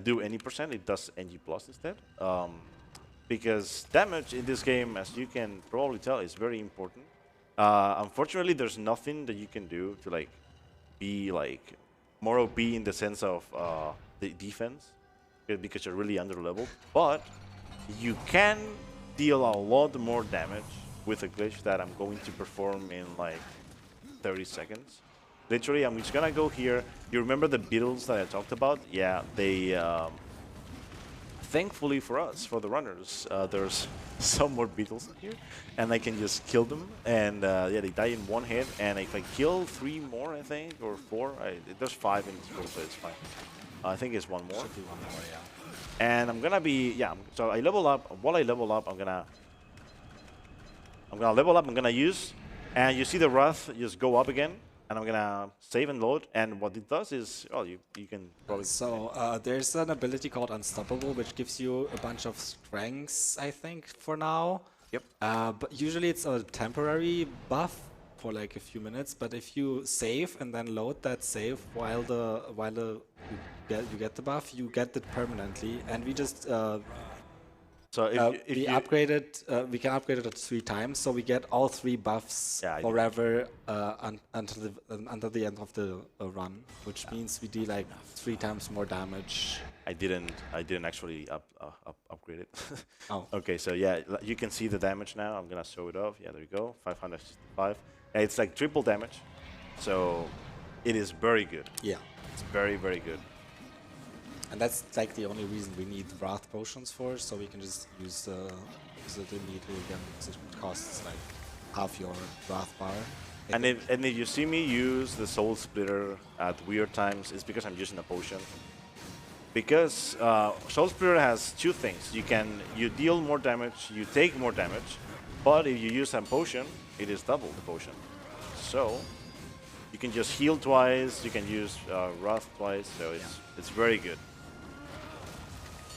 do any percent. It does NG plus instead. Because damage in this game, as you can probably tell, is very important. Unfortunately, there's nothing that you can do to like be like more OP in the sense of the defense, because you're really under leveled. But you can deal a lot more damage with a glitch that I'm going to perform in like 30 seconds. Literally, I'm just gonna go here. You remember the beetles that I talked about? Yeah, they. Thankfully for us, for the runners, there's some more beetles here, and I can just kill them. And yeah, they die in one hit. And if I kill 3 more, I think, or 4, there's 5 in this group, so it's fine. I think it's 1 more. Should be 1 more, yeah. And I'm gonna be So I level up. While I level up, I'm gonna level up. I'm gonna use, and you see the wrath just go up again. And I'm gonna save and load, and what it does is, well, you can probably. So there's an ability called Unstoppable, which gives you a bunch of strengths, I think, for now. Yep. But usually it's a temporary buff for like a few minutes. But if you save and then load that save while you get the buff, you get it permanently, and we just. So if we can upgrade it 3 times, so we get all 3 buffs forever until the end of the run, which means we do like 3 times more damage. I didn't actually upgrade it. Oh. Okay, so yeah, you can see the damage now. I'm gonna show it off. Yeah, there you go, 565. Yeah, it's like triple damage, so it is very good. Yeah, it's very, very good. And that's like the only reason we need wrath potions for, so we can just use it immediately again, because it costs like half your wrath bar. And if you see me use the Soul Splitter at weird times, it's because I'm using a potion. Because Soul Splitter has 2 things. You deal more damage, you take more damage, but if you use a potion, it is double the potion. So you can just heal twice, you can use wrath twice, so it's very good.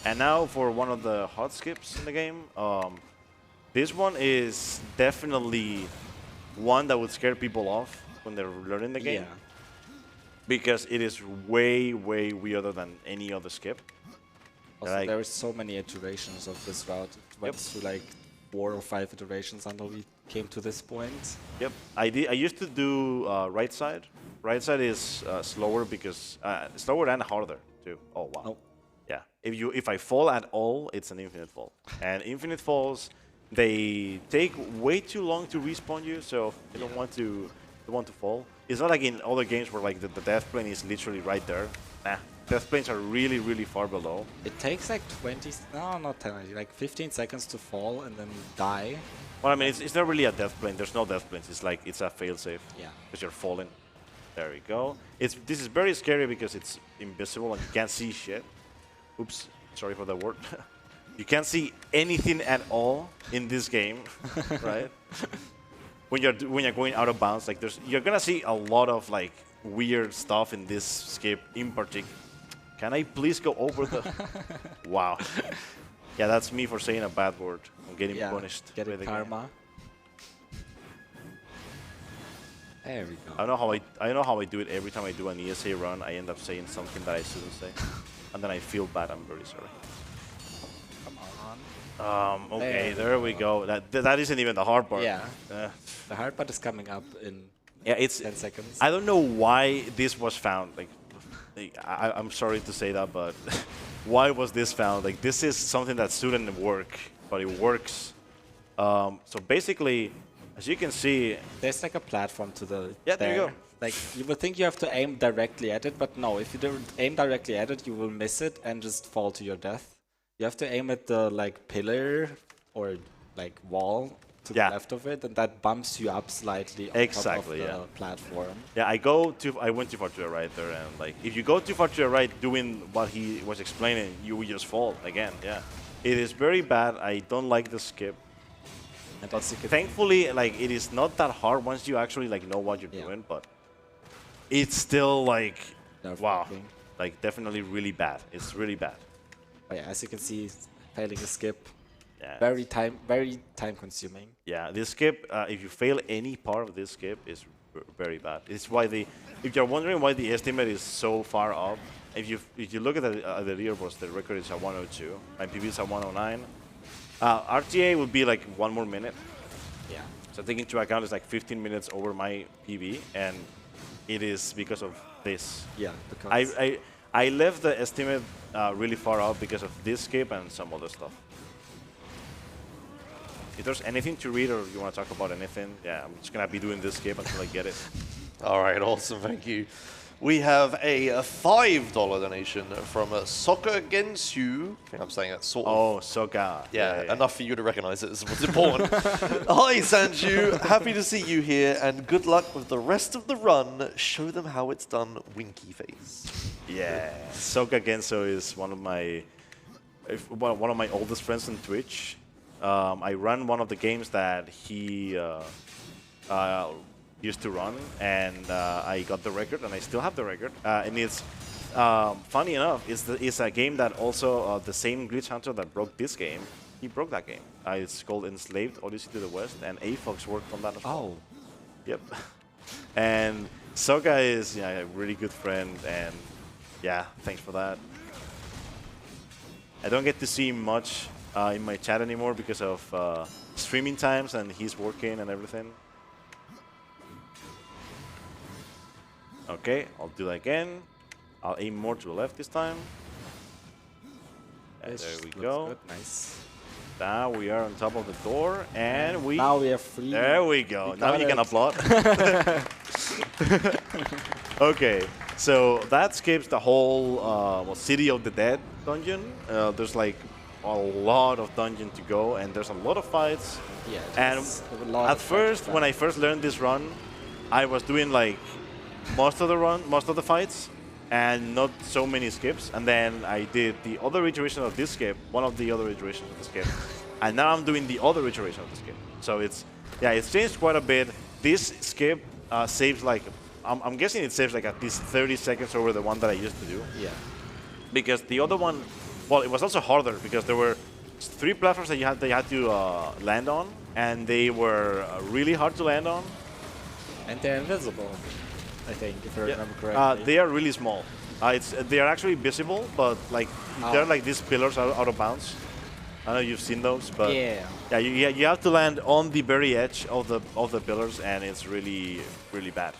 And now for one of the hot skips in the game. This one is definitely one that would scare people off when they're learning the game. Yeah. Because it is way, way weirder than any other skip. Also, there are so many iterations of this route. It went through like 4 or 5 iterations until we came to this point. Yep, I used to do right side. Right side is slower because slower and harder too. Oh wow. Oh. Yeah, if I fall at all, it's an infinite fall. And infinite falls, they take way too long to respawn you, so you don't want to fall. It's not like in other games where like the death plane is literally right there. Nah, death planes are really, really far below. It takes like like 15 seconds to fall and then die. Well, I mean, it's not really a death plane. There's no death planes. It's like it's a failsafe. Yeah. Because you're falling. There we go. This is very scary because it's invisible and you can't see shit. Oops, sorry for the word. You can't see anything at all in this game, right? When you're going out of bounds, like you're gonna see a lot of like weird stuff in this skip in particular. Can I please go over the? Wow. Yeah, that's me for saying a bad word. I'm getting punished. Getting karma. There we go. I know how I do it every time I do an ESA run. I end up saying something that I shouldn't say, and then I feel bad. I'm very sorry. Come on. Okay, there we go. That isn't even the hard part. Yeah. The hard part is coming up in it's 10 seconds. I don't know why this was found. Like I'm sorry to say that, but why was this found? Like this is something that shouldn't work, but it works. So basically, as you can see, there's like a platform to the there you go. Like you would think you have to aim directly at it, but no. If you don't aim directly at it, you will miss it and just fall to your death. You have to aim at the like pillar or like wall to the left of it, and that bumps you up slightly on top of the platform. Yeah, I went too far to the right there, and like if you go too far to the right doing what he was explaining, you will just fall again. Yeah, it is very bad. I don't like the skip. But thankfully, like it is not that hard once you actually like know what you're doing, but it's still like wow, like definitely really bad. It's really bad. But yeah, as you can see, failing a skip, very time consuming. Yeah, this skip, if you fail any part of this skip, is very bad. It's why if you're wondering why the estimate is so far up, if you look at the leaderboards, the record is at 102, my PB is at 109. RTA would be like 1 more minute. Yeah. So taking into account it's like 15 minutes over my PB, and it is because of this. Yeah. Because I left the estimate really far out because of this skip and some other stuff. If there's anything to read or you want to talk about anything, yeah, I'm just gonna be doing this skip until I get it. All right, awesome, thank you. We have a $5 donation from Soccer Gensu. I think I'm saying that sort of. Oh, Soccer. Yeah, enough for you to recognize it is what's important. Hi, Sanju. Happy to see you here, and good luck with the rest of the run. Show them how it's done, winky face. Yeah, Soccer Gensu is one of my oldest friends on Twitch. I run one of the games that he used to run, and I got the record, and I still have the record. And it's funny enough, it's a game that also the same glitch hunter that broke this game, he broke that game. It's called Enslaved Odyssey to the West, and AFox worked on that as well. Oh. Yep. And Soga is a really good friend, and yeah, thanks for that. I don't get to see much in my chat anymore because of streaming times, and he's working and everything. Okay, I'll do that again. I'll aim more to the left this time. And there we go. Good. Nice. Now we are on top of the door, and now we are free. There we go. Now you can applaud. Okay, so that skips the whole City of the Dead dungeon. There's like a lot of dungeon to go, and there's a lot of fights. Yeah. And at first, when I first learned this run, I was doing like most of the fights, and not so many skips. And then I did the other iteration of this skip, one of the other iterations of the skip, and now I'm doing the other iteration of the skip. So it's changed quite a bit. This skip saves like I'm guessing it saves like at least 30 seconds over the one that I used to do. Yeah. Because the other one, well, it was also harder because there were 3 platforms that you had to land on, and they were really hard to land on. And they're invisible, I think, if I remember correctly. They are really small. They are actually visible, but like they're like these pillars out of bounds. I know you've seen those, but yeah, you have to land on the very edge of the pillars, and it's really really bad.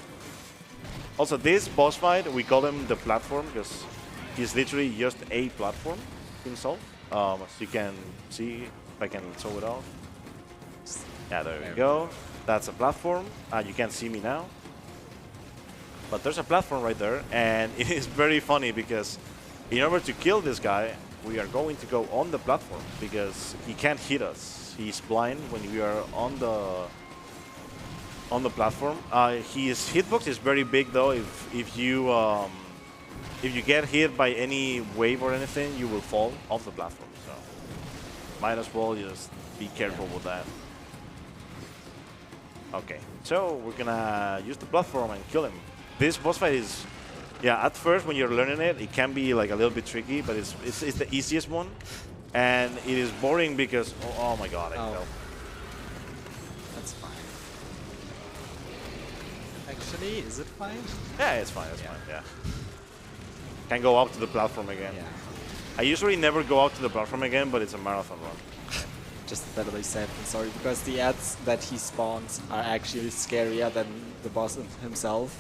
Also, this boss fight, we call him the platform because he's literally just a platform himself. As you can see, if I can show it off. Yeah, there we go. That's a platform. You can't see me now. But there's a platform right there, and it is very funny because in order to kill this guy, we are going to go on the platform because he can't hit us. He's blind when we are on the platform. His hitbox is very big though. If you get hit by any wave or anything, you will fall off the platform. So might as well just be careful with that. Okay, so we're gonna use the platform and kill him. This boss fight is, at first when you're learning it, it can be like a little bit tricky, but it's the easiest one, and it is boring because oh my god, I fell. That's fine. actually? Is it fine? Yeah, it's fine. It's fine. Yeah. Can go up to the platform again. Yeah. I usually never go out to the platform again, but it's a marathon run. Just better be safe than sorry, because the ads that he spawns are actually scarier than the boss himself.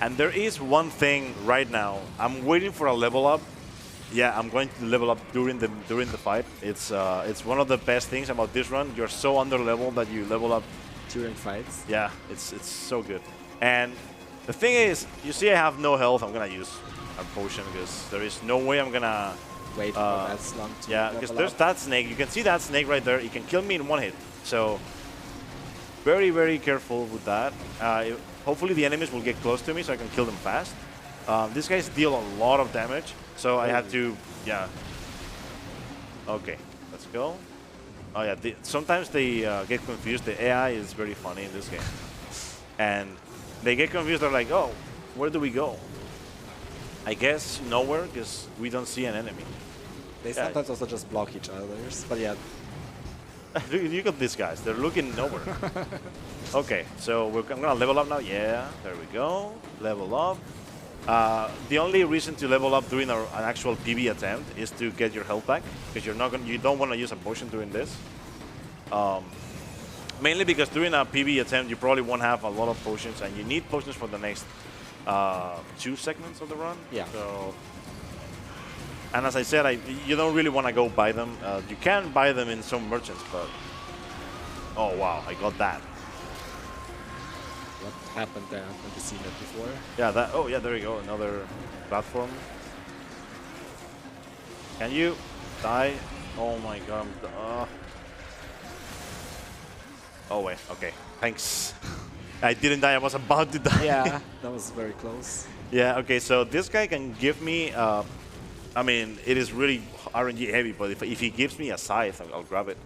And there is one thing right now. I'm waiting for a level up. Yeah, I'm going to level up during the fight. It's one of the best things about this run. You're so under level that you level up During fights? Yeah, it's so good. And the thing is, you see I have no health. I'm gonna use a potion because there is no way I'm gonna wait for that slump to yeah, because there's that snake. You can see that snake right there. It can kill me in one hit. So very, very careful with that. Hopefully the enemies will get close to me so I can kill them fast. These guys deal a lot of damage, so I had to, yeah. Okay, let's go. Oh yeah, sometimes they get confused. The AI is very funny in this game. And they get confused. They're like, oh, where do we go? I guess nowhere, because we don't see an enemy. They sometimes also just block each other, but yeah. Look at these guys. They're looking nowhere. Okay, so I'm going to level up now. Yeah, there we go. Level up. The only reason to level up during an actual PB attempt is to get your health back, because you don't want to use a potion during this. Mainly because during a PB attempt, you probably won't have a lot of potions, and you need potions for the next 2 segments of the run. Yeah. So, and as I said, you don't really want to go buy them. You can buy them in some merchants, but oh wow, I got that. What happened there? I've never seen that before. Yeah, that. Oh yeah, there you go. Another platform. Can you die? Oh my god. Oh wait. Okay. Thanks. I didn't die. I was about to die. Yeah, that was very close. Yeah. Okay. So this guy can give me. I mean, it is really RNG heavy, but if he gives me a scythe, I'll grab it.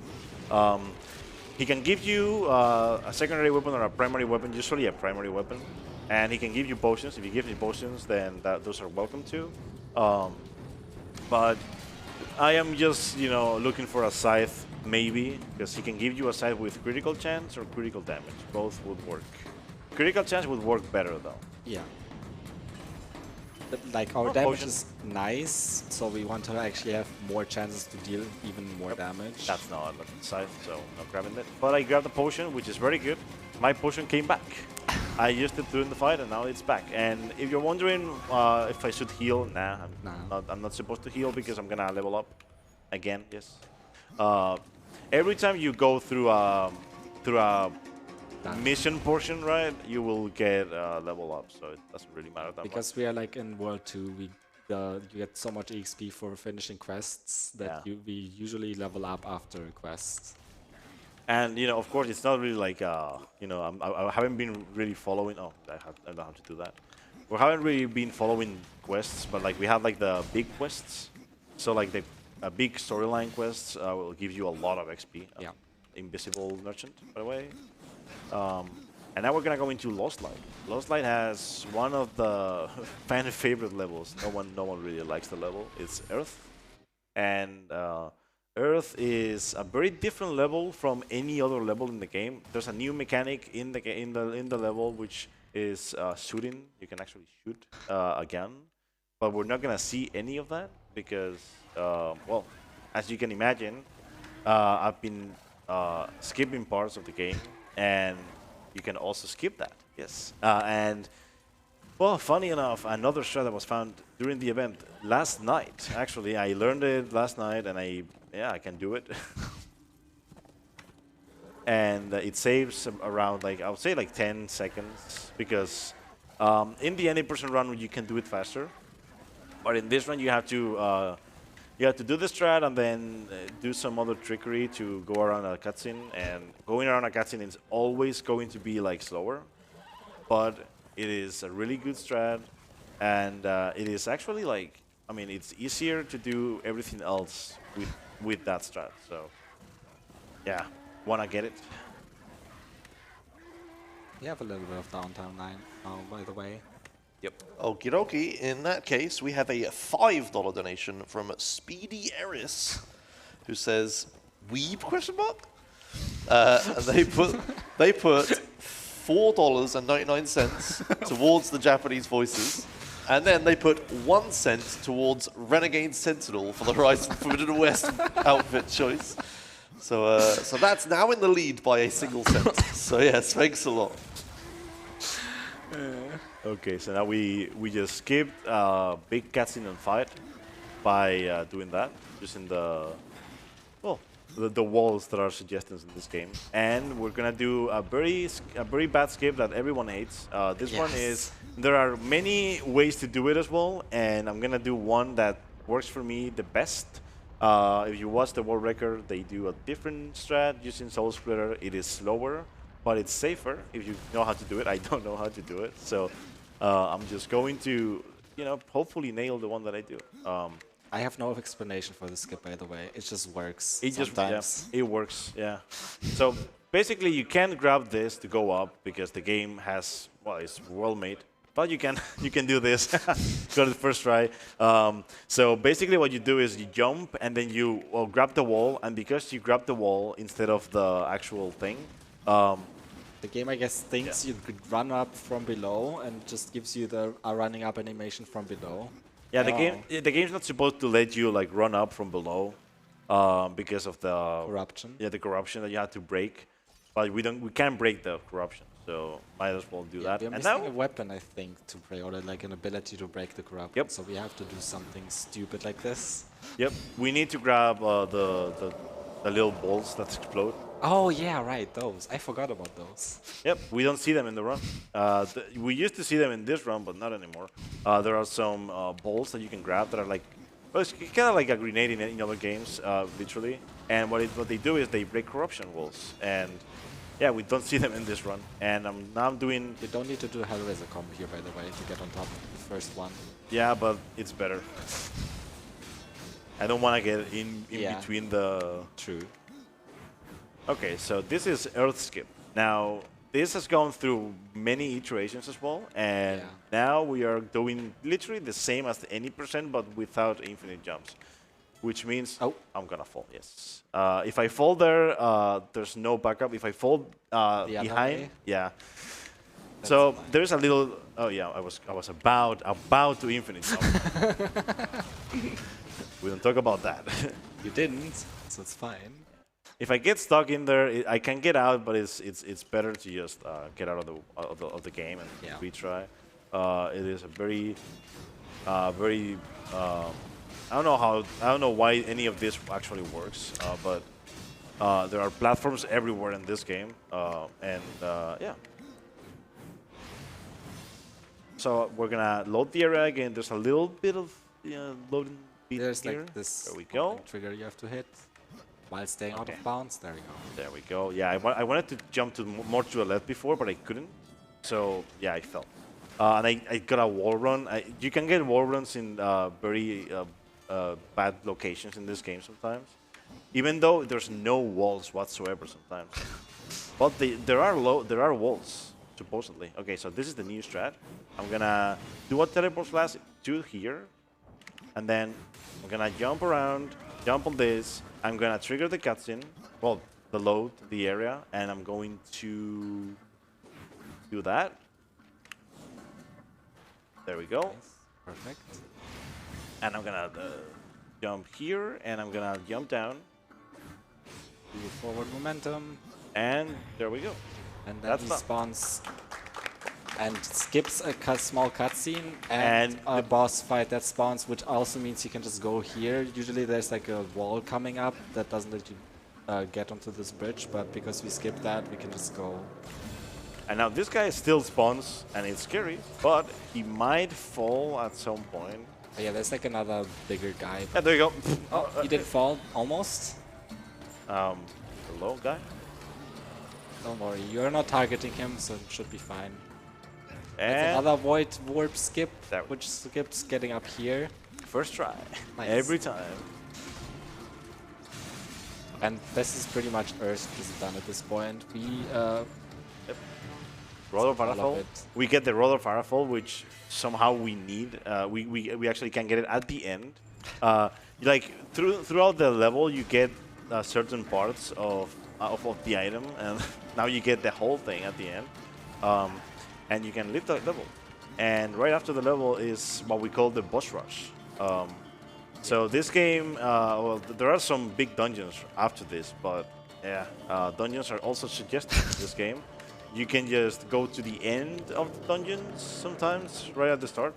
He can give you a secondary weapon or a primary weapon, usually a primary weapon. And he can give you potions. If he gives me potions, then those are welcome too. But I am just, looking for a scythe, maybe, because he can give you a scythe with critical chance or critical damage. Both would work. Critical chance would work better, though. Yeah. But, like, our damage is nice, so we want to actually have more chances to deal even more damage. That's not a scythe, so not grabbing it. But I grabbed the potion, which is very good. My potion came back. I used it during the fight, and now it's back. And if you're wondering if I should heal, nah, I'm not supposed to heal because I'm gonna level up again. Yes. Every time you go through a mission portion, right, you will get level up, so it doesn't really matter that much. Because we are like in World 2, you get so much EXP for finishing quests that we usually level up after quests. And of course, it's not really like I haven't been really following. Oh, I don't have to do that. We haven't really been following quests, but like we have like the big quests. So like the big storyline quests will give you a lot of XP. Yeah. Invisible Merchant, by the way. And now we're gonna go into Lost Light. Lost Light has one of the fan favorite levels. No one really likes the level. It's Earth, and Earth is a very different level from any other level in the game. There's a new mechanic in the level, which is shooting. You can actually shoot a gun, but we're not gonna see any of that because, well, as you can imagine, I've been skipping parts of the game. And you can also skip that, yes. And, well, funny enough, another strat that was found during the event last night. Actually, I learned it last night, and I can do it. And it saves around, I would say, 10 seconds. Because in the any-person run, you can do it faster. But in this run, you have to do the strat and then do some other trickery to go around a cutscene. And going around a cutscene is always going to be slower, but it is a really good strat, and it is actually it's easier to do everything else with that strat. So yeah, wanna get it? We have a little bit of downtime now, by the way. Yep. Okie dokie. In that case, we have a $5 donation from Speedy Eris, who says, "Weeb?" And they put $4.99 towards the Japanese voices. And then they put 1 cent towards Renegade Sentinel for the Horizon Forbidden West outfit choice. So that's now in the lead by a single cent. So yes, thanks a lot. Okay, so now we just skipped big cutscene and fight by doing that, using the walls that are suggestions in this game, and we're gonna do a very bad skip that everyone hates. This one is, there are many ways to do it as well, and I'm gonna do one that works for me the best. If you watch the world record, they do a different strat using Soul Splitter. It is slower, but it's safer if you know how to do it. I don't know how to do it, so I'm just going to, hopefully nail the one that I do. I have no explanation for the skip, by the way. It just works. It sometimes. it works, yeah. So basically, you can grab this to go up because the game has, well, it's well made. But you can do this. Go to the first try. So basically, what you do is you jump and then you grab the wall, and because you grab the wall instead of the actual thing. The game, I guess, thinks you could run up from below and just gives you the running up animation from below. Yeah, the game's not supposed to let you like run up from below because of the corruption. Yeah, the corruption that you have to break, but we can't break the corruption, so might as well do that. We're and missing now a weapon, I think, to pre-order, like an ability to break the corruption. Yep. So we have to do something stupid like this. Yep, we need to grab the little balls that explode. Oh yeah, right, those. I forgot about those. Yep, we don't see them in the run. We used to see them in this run, but not anymore. There are some balls that you can grab that are like, well, it's kind of like a grenade in other games, literally. And what they do is they break corruption walls. And yeah, we don't see them in this run. And now I'm doing... You don't need to do Hellraiser combo here, by the way, to get on top of the first one. Yeah, but it's better. I don't want to get in between the... True. Okay, so this is Earth Skip. Now, this has gone through many iterations as well, and now we are doing literally the same as the any percent, but without infinite jumps, which means I'm gonna fall. Yes. If I fall there, there's no backup. If I fall behind, so there's a little. Oh yeah, I was about to infinite jump. We don't talk about that. You didn't, so it's fine. If I get stuck in there, I can get out, but it's better to just get out of the game and retry. It is a very I don't know why any of this actually works, but there are platforms everywhere in this game, and yeah. So we're gonna load the area again. There's a little bit of loading. There's here. like this there we go. Trigger you have to hit while staying out of bounds. There we go. There we go. Yeah, I wanted to jump more to the left before, but I couldn't. So yeah, I fell. And I got a wall run. You can get wall runs in very bad locations in this game sometimes, even though there's no walls whatsoever sometimes. But there are walls supposedly. Okay, so this is the new strat. I'm gonna do a teleport slash to here, and then I'm gonna jump around, jump on this. I'm gonna trigger the cutscene, well, the load, the area, and I'm going to do that. There we go. Nice. Perfect. And I'm gonna jump here, and I'm gonna jump down. Do forward momentum. And there we go. And then he spawns and skips a small cutscene and a boss fight that spawns, which also means you can just go here. Usually there's like a wall coming up that doesn't let you get onto this bridge, but because we skipped that, we can just go. And now this guy still spawns, and it's scary, but he might fall at some point. Oh, yeah, there's like another bigger guy. Yeah, there you go. Oh, you did fall, almost. Hello, guy? Don't worry, you're not targeting him, so it should be fine. And that's another void warp skip, there. which skips getting up here. First try. Nice. Every time. And this is pretty much Earth is done at this point. We Roll of Firefall. We get the Roll of Firefall, which somehow we need. We actually can get it at the end. Like throughout the level, you get certain parts of the item, and now you get the whole thing at the end. and you can leave the level. And right after the level is what we call the boss rush. So this game, well, there are some big dungeons after this, but yeah, dungeons are also suggested in this game. You can just go to the end of the dungeons sometimes, right at the start,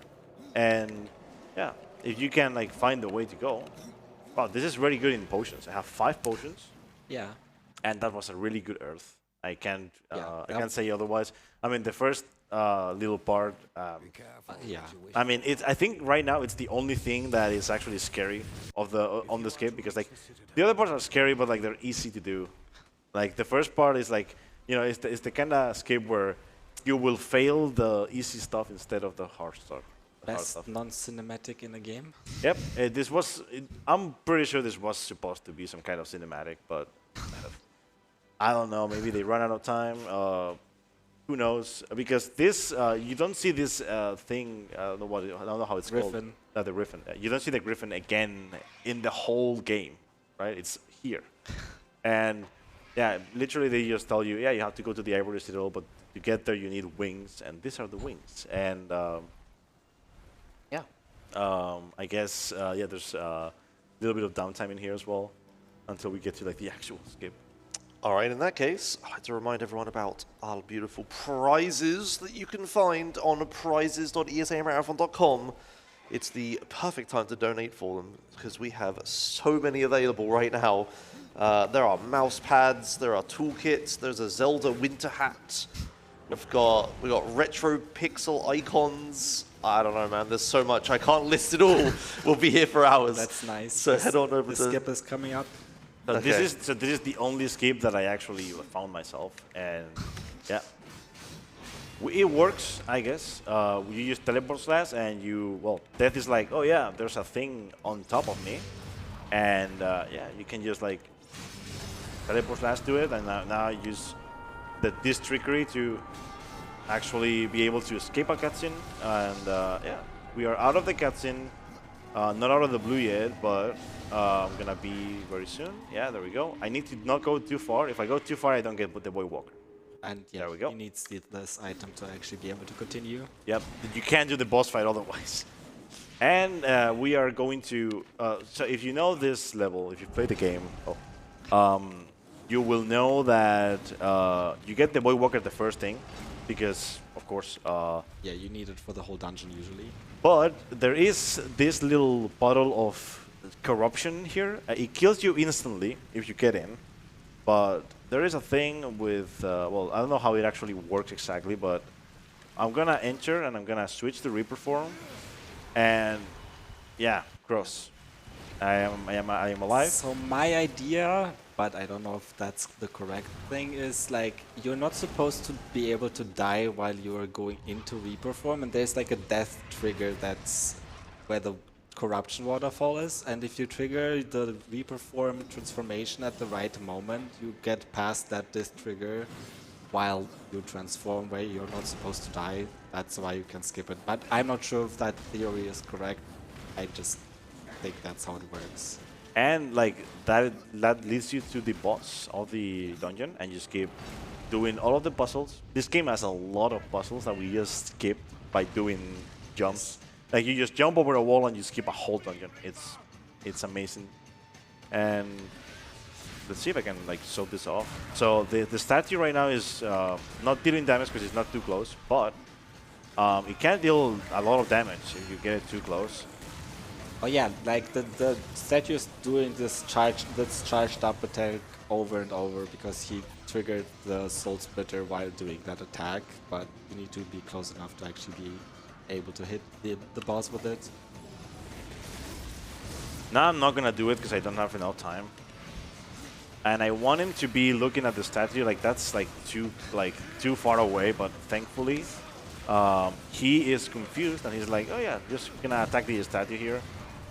and yeah, if you can like find the way to go. Wow, this is very good in potions. I have 5 potions. Yeah. And that was a really good earth. I can't Yeah. I can't say otherwise. I mean, the first little part. Yeah. I mean, I think right now it's the only thing that is actually scary of the on the skip, because like the other parts are scary, but like they're easy to do. Like the first part is like, you know, it's the kind of skip where you will fail the easy stuff instead of the hard stuff. Best non-cinematic in a game. Yep, I'm pretty sure this was supposed to be some kind of cinematic, but I don't know. Maybe they run out of time. Who knows? Because this, you don't see this thing. I don't know how it's Griffin. called. The Griffin. You don't see the Griffin again in the whole game, right? It's here, and yeah, literally they just tell you, yeah, you have to go to the Ivory Citadel, but to get there you need wings, and these are the wings, and I guess yeah, there's a little bit of downtime in here as well until we get to like the actual skip. All right, in that case, I'd like to remind everyone about our beautiful prizes that you can find on prizes.esamarathon.com. It's the perfect time to donate for them because we have so many available right now. There are mouse pads, there are toolkits, there's a Zelda winter hat. We've got retro pixel icons. I don't know, man. There's so much. I can't list it all. We'll be here for hours. That's nice. So head on over to... The skip is coming up. So Okay. this is the only skip that I actually found myself, and yeah, it works, I guess. You use teleport slash, and death is like, oh yeah, there's a thing on top of me, and yeah, you can just like teleport slash to it, and now I use this trickery to actually be able to escape a cutscene, and yeah, we are out of the cutscene. Not out of the blue yet, but I'm gonna be very soon. Yeah, there we go. I need to not go too far. If I go too far, I don't get the Boy Walker. And yeah, There we go. he needs this item to actually be able to continue. Yep, you can't do the boss fight otherwise. And we are going to... so if you know this level, if you play the game, you will know that you get the Boy Walker the first thing, because, of course... Yeah, you need it for the whole dungeon usually. But there is this little puddle of corruption here. It kills you instantly if you get in. But there is a thing with, well, I don't know how it actually works exactly, but I'm gonna enter and I'm gonna switch the Reaper form. And yeah, gross. I am alive. So my idea, but I don't know if that's the correct thing, is like you're not supposed to be able to die while you are going into Reaper form, and there's like a death trigger that's where the corruption waterfall is, and if you trigger the Reaper form transformation at the right moment, you get past that death trigger while you transform where you're not supposed to die. That's why you can skip it. But I'm not sure if that theory is correct. I just think that's how it works. And like that leads you to the boss of the dungeon, and you just keep doing all of the puzzles. This game has a lot of puzzles that we just skip by doing jumps. Like you just jump over a wall and you skip a whole dungeon. It's amazing. And let's see if I can like show this off. So the statue right now is not dealing damage because it's not too close, but it can deal a lot of damage if you get it too close. Oh yeah, like the statue is doing this charged up attack over and over because he triggered the Soul Splitter while doing that attack, but you need to be close enough to actually be able to hit the boss with it. Now I'm not gonna do it because I don't have enough time. And I want him to be looking at the statue, like that's like too far away, but thankfully he is confused and he's like, oh yeah, just gonna attack the statue here.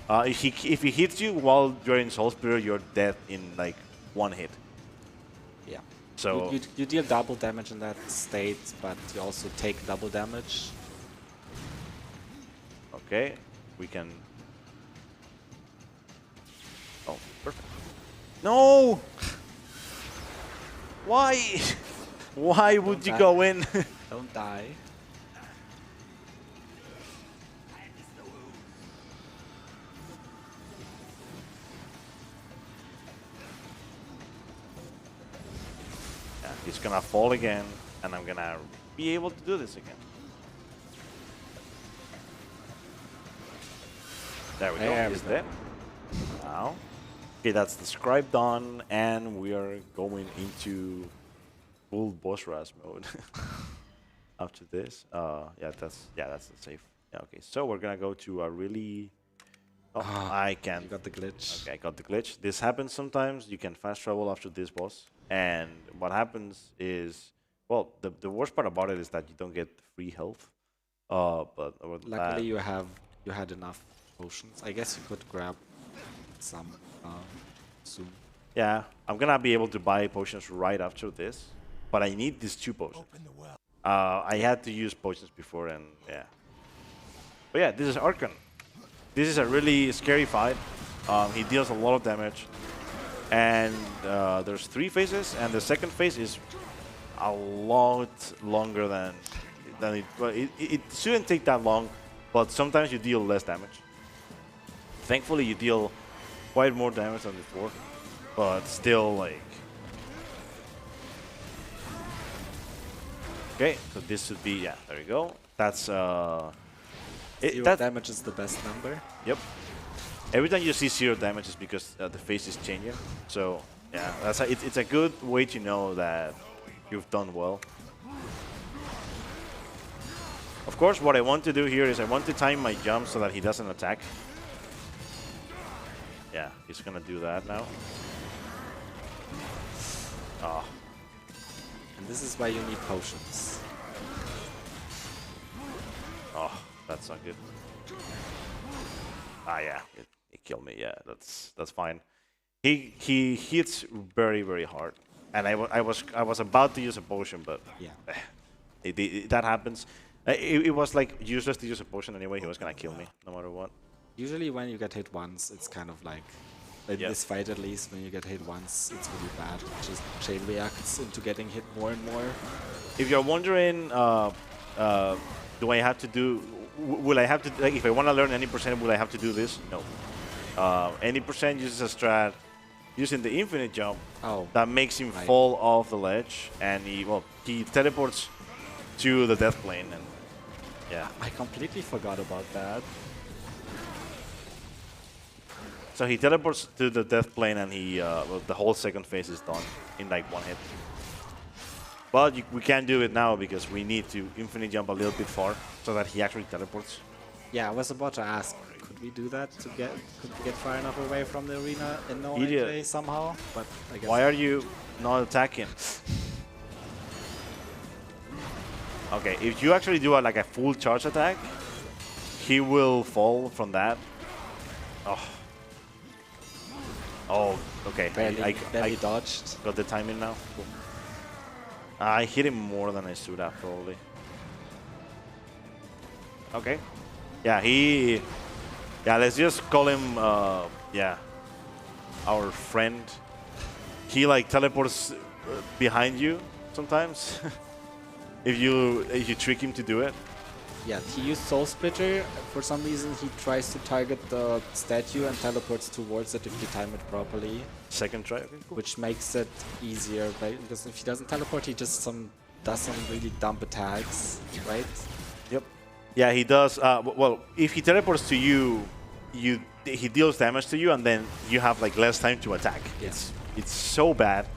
If he hits you while you're in Soul Spirit, you're dead in like one hit. Yeah. So you deal double damage in that state, but you also take double damage. okay, we can. Oh, perfect. No! Why? Why would you go in? Don't die. Yeah, he's gonna fall again, and I'm gonna be able to do this again. There we go. He's dead. Now, okay, that's the scribe done, and we are going into full boss rush mode. After this, yeah, that's the safe. Yeah, okay. So we're gonna go to a really. Oh, I can't. You got the glitch. Okay, I got the glitch. This happens sometimes. You can fast travel after this boss, and what happens is, well, the worst part about it is that you don't get free health. But Luckily, you had enough potions. I guess you could grab some soon. Yeah, I'm gonna be able to buy potions right after this, but I need these 2 potions. I had to use potions before, and yeah. But yeah, this is Archon. This is a really scary fight. He deals a lot of damage, and there's 3 phases, and the second phase is a lot longer than it. Well, it shouldn't take that long, but sometimes you deal less damage. Thankfully, you deal quite more damage than before, but still, like. Okay, so this should be, yeah, there you go. That's, Zero damage is the best number. Yep. Every time you see 0 damage is because the face is changing. So, yeah, it's a good way to know that you've done well. Of course, what I want to do here is I want to time my jump so that he doesn't attack. Yeah, he's gonna do that now. Oh. And this is why you need potions. Oh, that's not good. Ah, yeah, it killed me. Yeah, that's fine. He hits very, very hard, and I was about to use a potion, but yeah, that happens. It was like useless to use a potion anyway. He was gonna kill me no matter what. Usually when you get hit once, it's kind of like, in this fight at least, when you get hit once, it's really bad. It just chain reacts into getting hit more and more. If you're wondering, do I have to do, will I have to, like, if I want to learn any percent, will I have to do this? No. Any percent uses a strat using the infinite jump that makes him fall off the ledge, and he teleports to the death plane, and yeah. I completely forgot about that. So he teleports to the death plane, and the whole second phase is done in like 1 hit. But we can't do it now because we need to infinite jump a little bit far so that he actually teleports. Yeah, I was about to ask, could we do that to get far enough away from the arena in no way somehow? But I guess. Why are you not attacking? Okay, if you actually do like a full charge attack, he will fall from that. Oh. Oh, okay. Barely dodged. Got the timing now. Cool. I hit him more than I should have, probably. Okay. Yeah, yeah, let's just call him, yeah, our friend. He, like, teleports behind you sometimes. if you trick him to do it. Yeah, he used Soul Splitter. For some reason, he tries to target the statue and teleports towards it if you time it properly. Second try, okay, cool. Which makes it easier, right? Because if he doesn't teleport, he just does some really dumb attacks, right? Yep. Yeah, he does. Well, if he teleports to you, he deals damage to you, and then you have like less time to attack. Yes. It's so bad.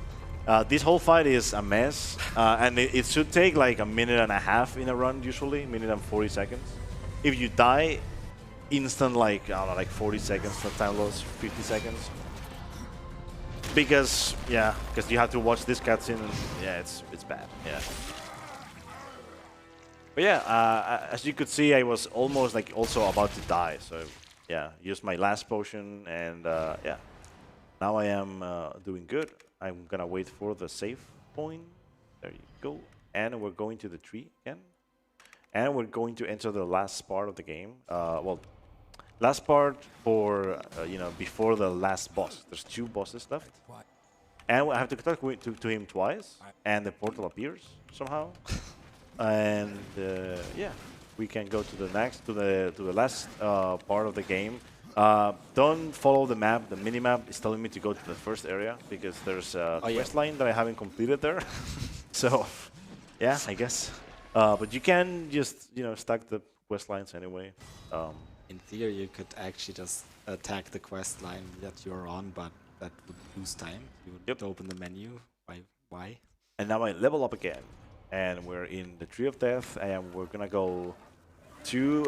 This whole fight is a mess, and it should take like 1.5 minutes in a run usually, 1 minute and 40 seconds. If you die, instant like, I don't know, like 40 seconds for time loss, 50 seconds. Because you have to watch this cutscene, and yeah, it's bad, yeah. But yeah, as you could see, I was almost like also about to die, so yeah, used my last potion, and yeah, now I am doing good. I'm gonna wait for the save point. There you go. And we're going to the tree again. And we're going to enter the last part of the game. Well, last part for, before the last boss. There's 2 bosses left. And I have to talk to him twice. And the portal appears somehow. and yeah, we can go to the last part of the game. Don't follow the map. The mini map is telling me to go to the first area because there's a quest line that I haven't completed there. So yeah, I guess. But you can just stack the quest lines anyway. In theory, you could actually just attack the quest line that you're on, but that would lose time. You would open the menu. Why? And now I level up again, and we're in the Tree of Death, and we're gonna go to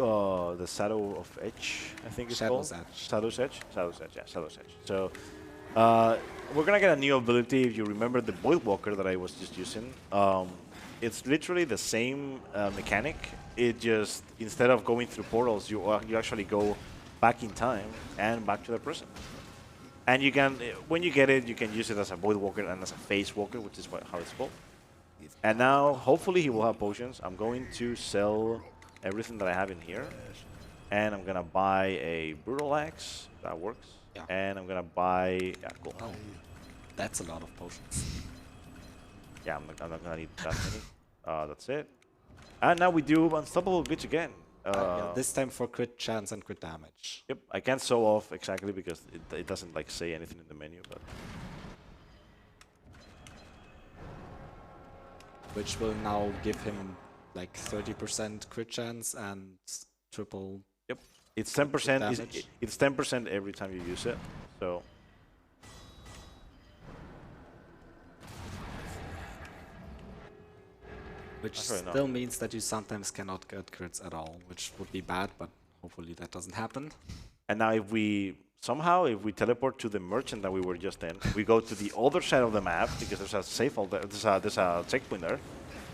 the Shadow of Edge, I think it's called. Shadow's Edge. Shadow's Edge, yeah, Shadow's Edge. So we're gonna get a new ability. If you remember the Void Walker that I was just using, it's literally the same mechanic. It just, instead of going through portals, you actually go back in time and back to the present. And you can, when you get it, you can use it as a Void Walker and as a Phase Walker, which is how it's called. And now, hopefully, he will have potions. I'm going to sell everything that I have in here. And I'm going to buy a Brutal Axe. That works. Yeah. And I'm going to buy... Yeah, cool. Oh, that's a lot of potions. Yeah, I'm not going to need that many. That's it. And now we do Unstoppable Glitch again. Yeah, this time for crit chance and crit damage. Yep, I can't show off exactly because it doesn't like say anything in the menu, but... Which will now give him like 30% crit chance and triple. Yep, it's 10%. It's 10% every time you use it. So. Which still means that you sometimes cannot get crits at all, which would be bad, but hopefully that doesn't happen. And now if we teleport to the merchant that we were just in, we go to the other side of the map because there's a safe, there's a checkpoint there,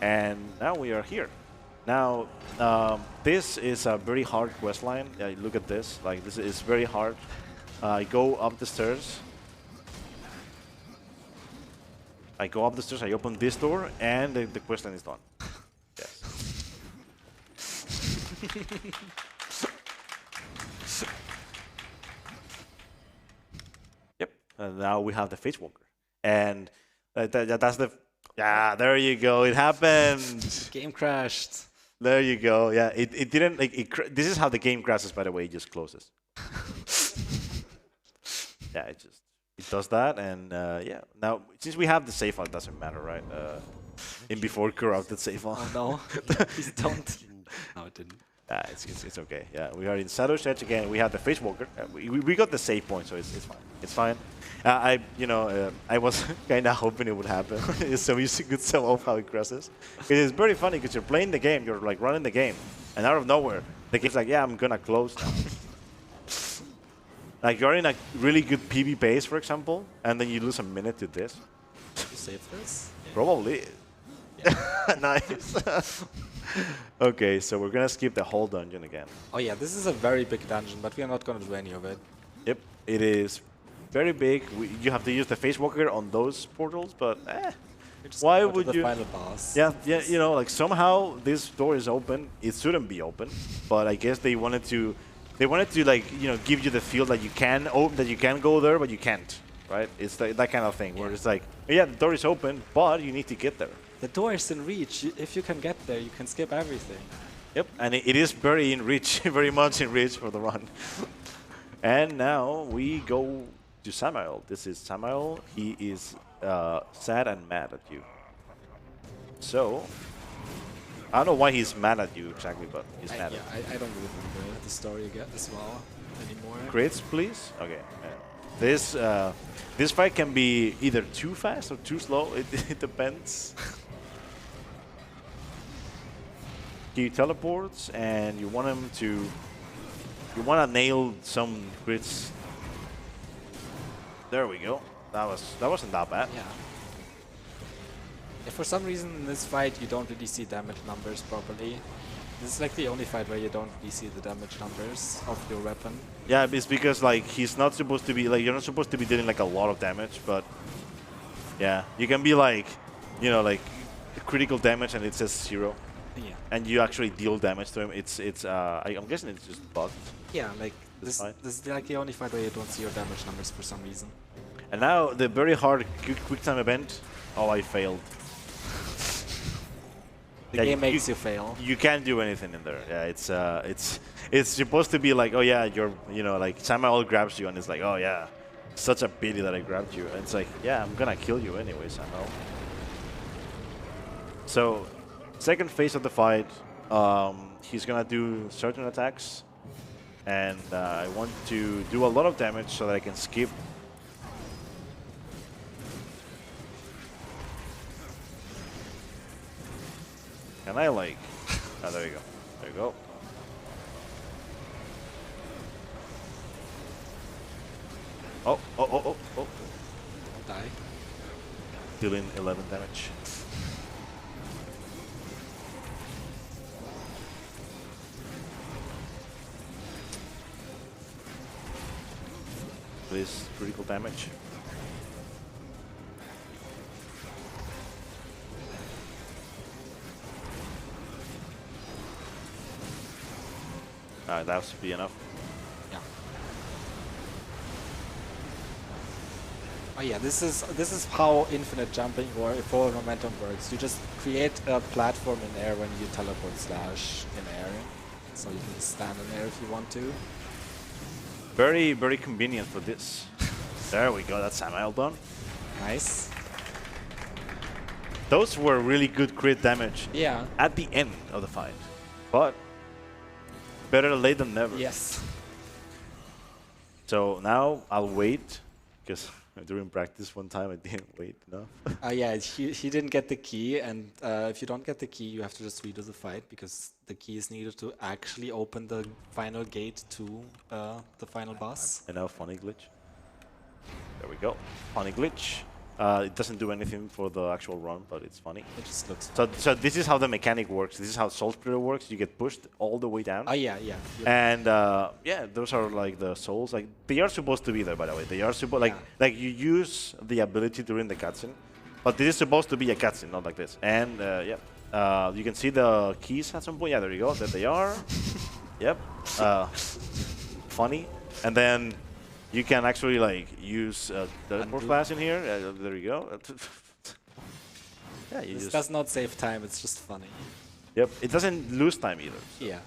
and now we are here. Now this is a very hard quest line. Yeah, look at this. Like this is very hard. I go up the stairs. I open this door, and the quest line is done. Yes. Yep. And now we have the Face Walker. And that's the... Yeah, there you go. It happened. Game crashed. There you go. Yeah, it didn't... this is how the game crashes, by the way. It just closes. Yeah, it does that, and yeah. Now, since we have the save file, it doesn't matter, right? In before corrupted save file. Oh no, please don't. No, it didn't. It's okay. Yeah, we are in Shadow's Edge again. We have the Face Walker. We got the save point, so it's fine. It's fine. I was kind of hoping it would happen, so you could tell off how it crashes. It is very funny because you're playing the game, you're like running the game, and out of nowhere, the game's like, yeah, I'm gonna close now. Like you're in a really good PB base, for example, and then you lose a minute to this. You save this? Yeah. Probably. Yeah. Nice. Okay, so we're gonna skip the whole dungeon again. Oh yeah, this is a very big dungeon, but we are not gonna do any of it. Yep, it is very big. You have to use the Face Walker on those portals, but why would you? Final boss. Yeah, you know, like somehow this door is open. It shouldn't be open, but I guess they wanted to. They wanted to, like, give you the feel that you can go there, but you can't, right? It's that kind of thing where it's like, yeah, the door is open, but you need to get there. The door is in reach. If you can get there, you can skip everything. Yep, and it is very in reach, very much in reach for the run. And now we go to Samael. This is Samael. He is sad and mad at you. So... I don't know why he's mad at you exactly, but he's mad at you. I don't remember the story as well anymore. Crits, please? Okay. This fight can be either too fast or too slow. It depends. He teleports, and you want him to... You want to nail some crits. There we go. That wasn't that bad. Yeah. If for some reason in this fight you don't really see damage numbers properly, this is like the only fight where you don't really see the damage numbers of your weapon. Yeah, it's because like he's not supposed to be like, you're not supposed to be dealing like a lot of damage, but yeah, you can be like, like critical damage and it says 0. Yeah. And you actually deal damage to him. I'm guessing it's just bugged. Yeah, like this is like the only fight where you don't see your damage numbers for some reason. And now the very hard quick time event. Oh, I failed. The game makes you fail. You can't do anything in there. Yeah, it's supposed to be like, oh yeah, like Samuel grabs you and it's like, oh yeah, such a pity that I grabbed you. And it's like, yeah, I'm gonna kill you anyway, Samuel. So, second phase of the fight, he's gonna do certain attacks, and I want to do a lot of damage so that I can skip. Can I like? Oh, there you go. There you go. Oh, oh, oh, oh, oh. Die. Dealing 11 damage. Please, critical damage. That should be enough. Yeah. Oh yeah, this is how infinite jumping or forward momentum works. You just create a platform in air when you teleport slash in air, so you can stand in air if you want to. Very, very convenient for this. There we go. That's Samuel done. Nice. Those were really good crit damage. Yeah. At the end of the fight, but better late than never. Yes. So now I'll wait, because during practice one time I didn't wait enough. Yeah, he didn't get the key, and if you don't get the key, you have to just redo the fight, because the key is needed to actually open the final gate to the final boss. And now funny glitch. There we go. Funny glitch. It doesn't do anything for the actual run, but it's funny. It just looks So this is how the mechanic works. This is how Soul Splitter works. You get pushed all the way down. Oh yeah, yeah. And yeah, those are like the souls. Like they are supposed to be there, by the way. They are supposed like you use the ability during the cutscene, but this is supposed to be a cutscene, not like this. And yeah, you can see the keys at some point. Yeah, there you go. There they are. Yep. Funny. And then you can actually like use teleport class in here. There you go. Yeah, you This just does not save time. It's just funny. Yep. It doesn't lose time either. So. Yeah.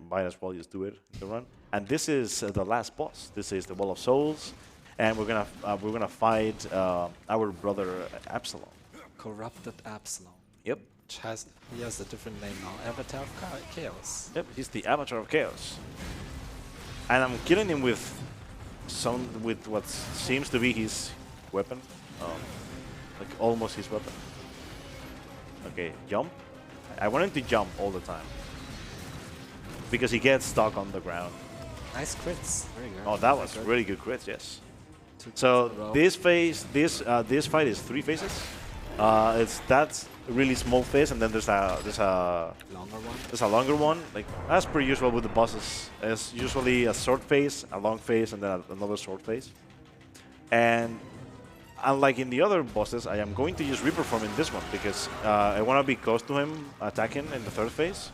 Might as well just do it in the run. And this is the last boss. This is the Wall of Souls, and we're gonna fight our brother Absalom. Corrupted Absalom. Yep. He has a different name now. Avatar of Chaos. Yep. He's the Avatar of Chaos, and I'm killing him with what seems to be his weapon, like almost his weapon. Okay, jump. I want him to jump all the time, because he gets stuck on the ground. Nice crits. Very good. Oh, that was really good crits, yes. So this phase, this fight is 3 phases. That's a really small phase, and then there's a longer one. There's a longer one. Like as per usual with the bosses, it's usually a short phase, a long phase, and then another short phase. And unlike in the other bosses, I am going to use Reaper Form in this one because I want to be close to him attacking in the 3rd phase.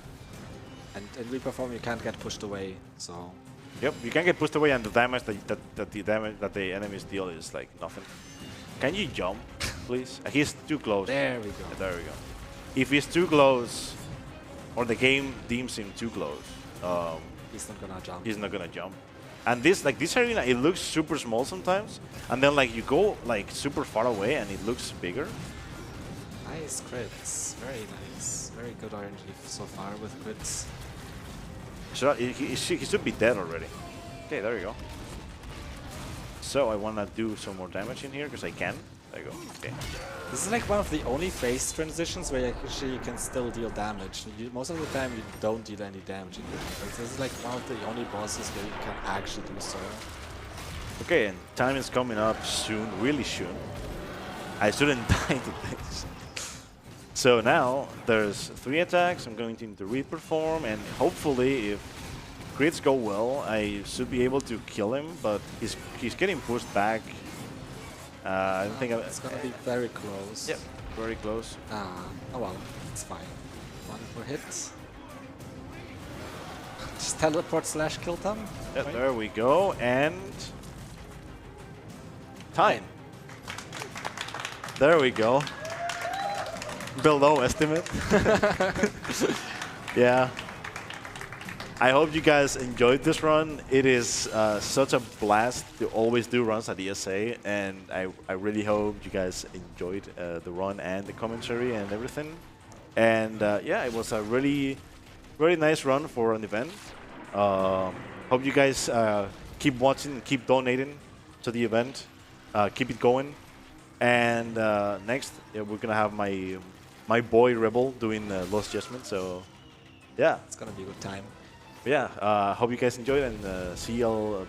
And in Reaper Form, you can't get pushed away, so. Yep, you can get pushed away, and the damage that the enemies deal is like nothing. Can you jump, please? He's too close. There we go. Yeah, there we go. If he's too close, or the game deems him too close, he's not gonna jump. He's not gonna jump. And this arena, it looks super small sometimes, and then like you go like super far away, and it looks bigger. Nice crits. Very nice. Very good RNG so far with crits. He should be dead already. Okay, there you go. So I want to do some more damage in here because I can. There you go. Okay. This is like one of the only phase transitions where actually you can still deal damage. Most of the time you don't deal any damage in here. But this is like one of the only bosses where you can actually do so. Okay, and time is coming up soon, really soon. I shouldn't die to this. So now there's 3 attacks. I'm going to Reaper Form, and hopefully if crits go well, I should be able to kill him, but he's getting pushed back. I don't think it's gonna be very close. Yep, very close. Oh well, it's fine. 1 more hit. Just teleport slash kill them. Yep, right. There we go, and time. There we go. below estimate. Yeah. I hope you guys enjoyed this run. It is such a blast to always do runs at ESA, and I really hope you guys enjoyed the run and the commentary and everything. And yeah, it was a really nice run for an event. Hope you guys keep watching, keep donating to the event, keep it going. And next, yeah, we're gonna have my boy Rebel doing Lost Judgment. So yeah, It's gonna be a good time. yeah, hope you guys enjoyed, and see y'all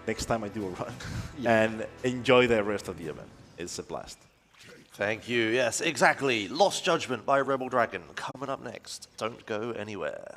next time I do a run. And enjoy the rest of the event. It's a blast. Thank you. Yes, exactly. Lost Judgment by Rebel Dragon coming up next. Don't go anywhere.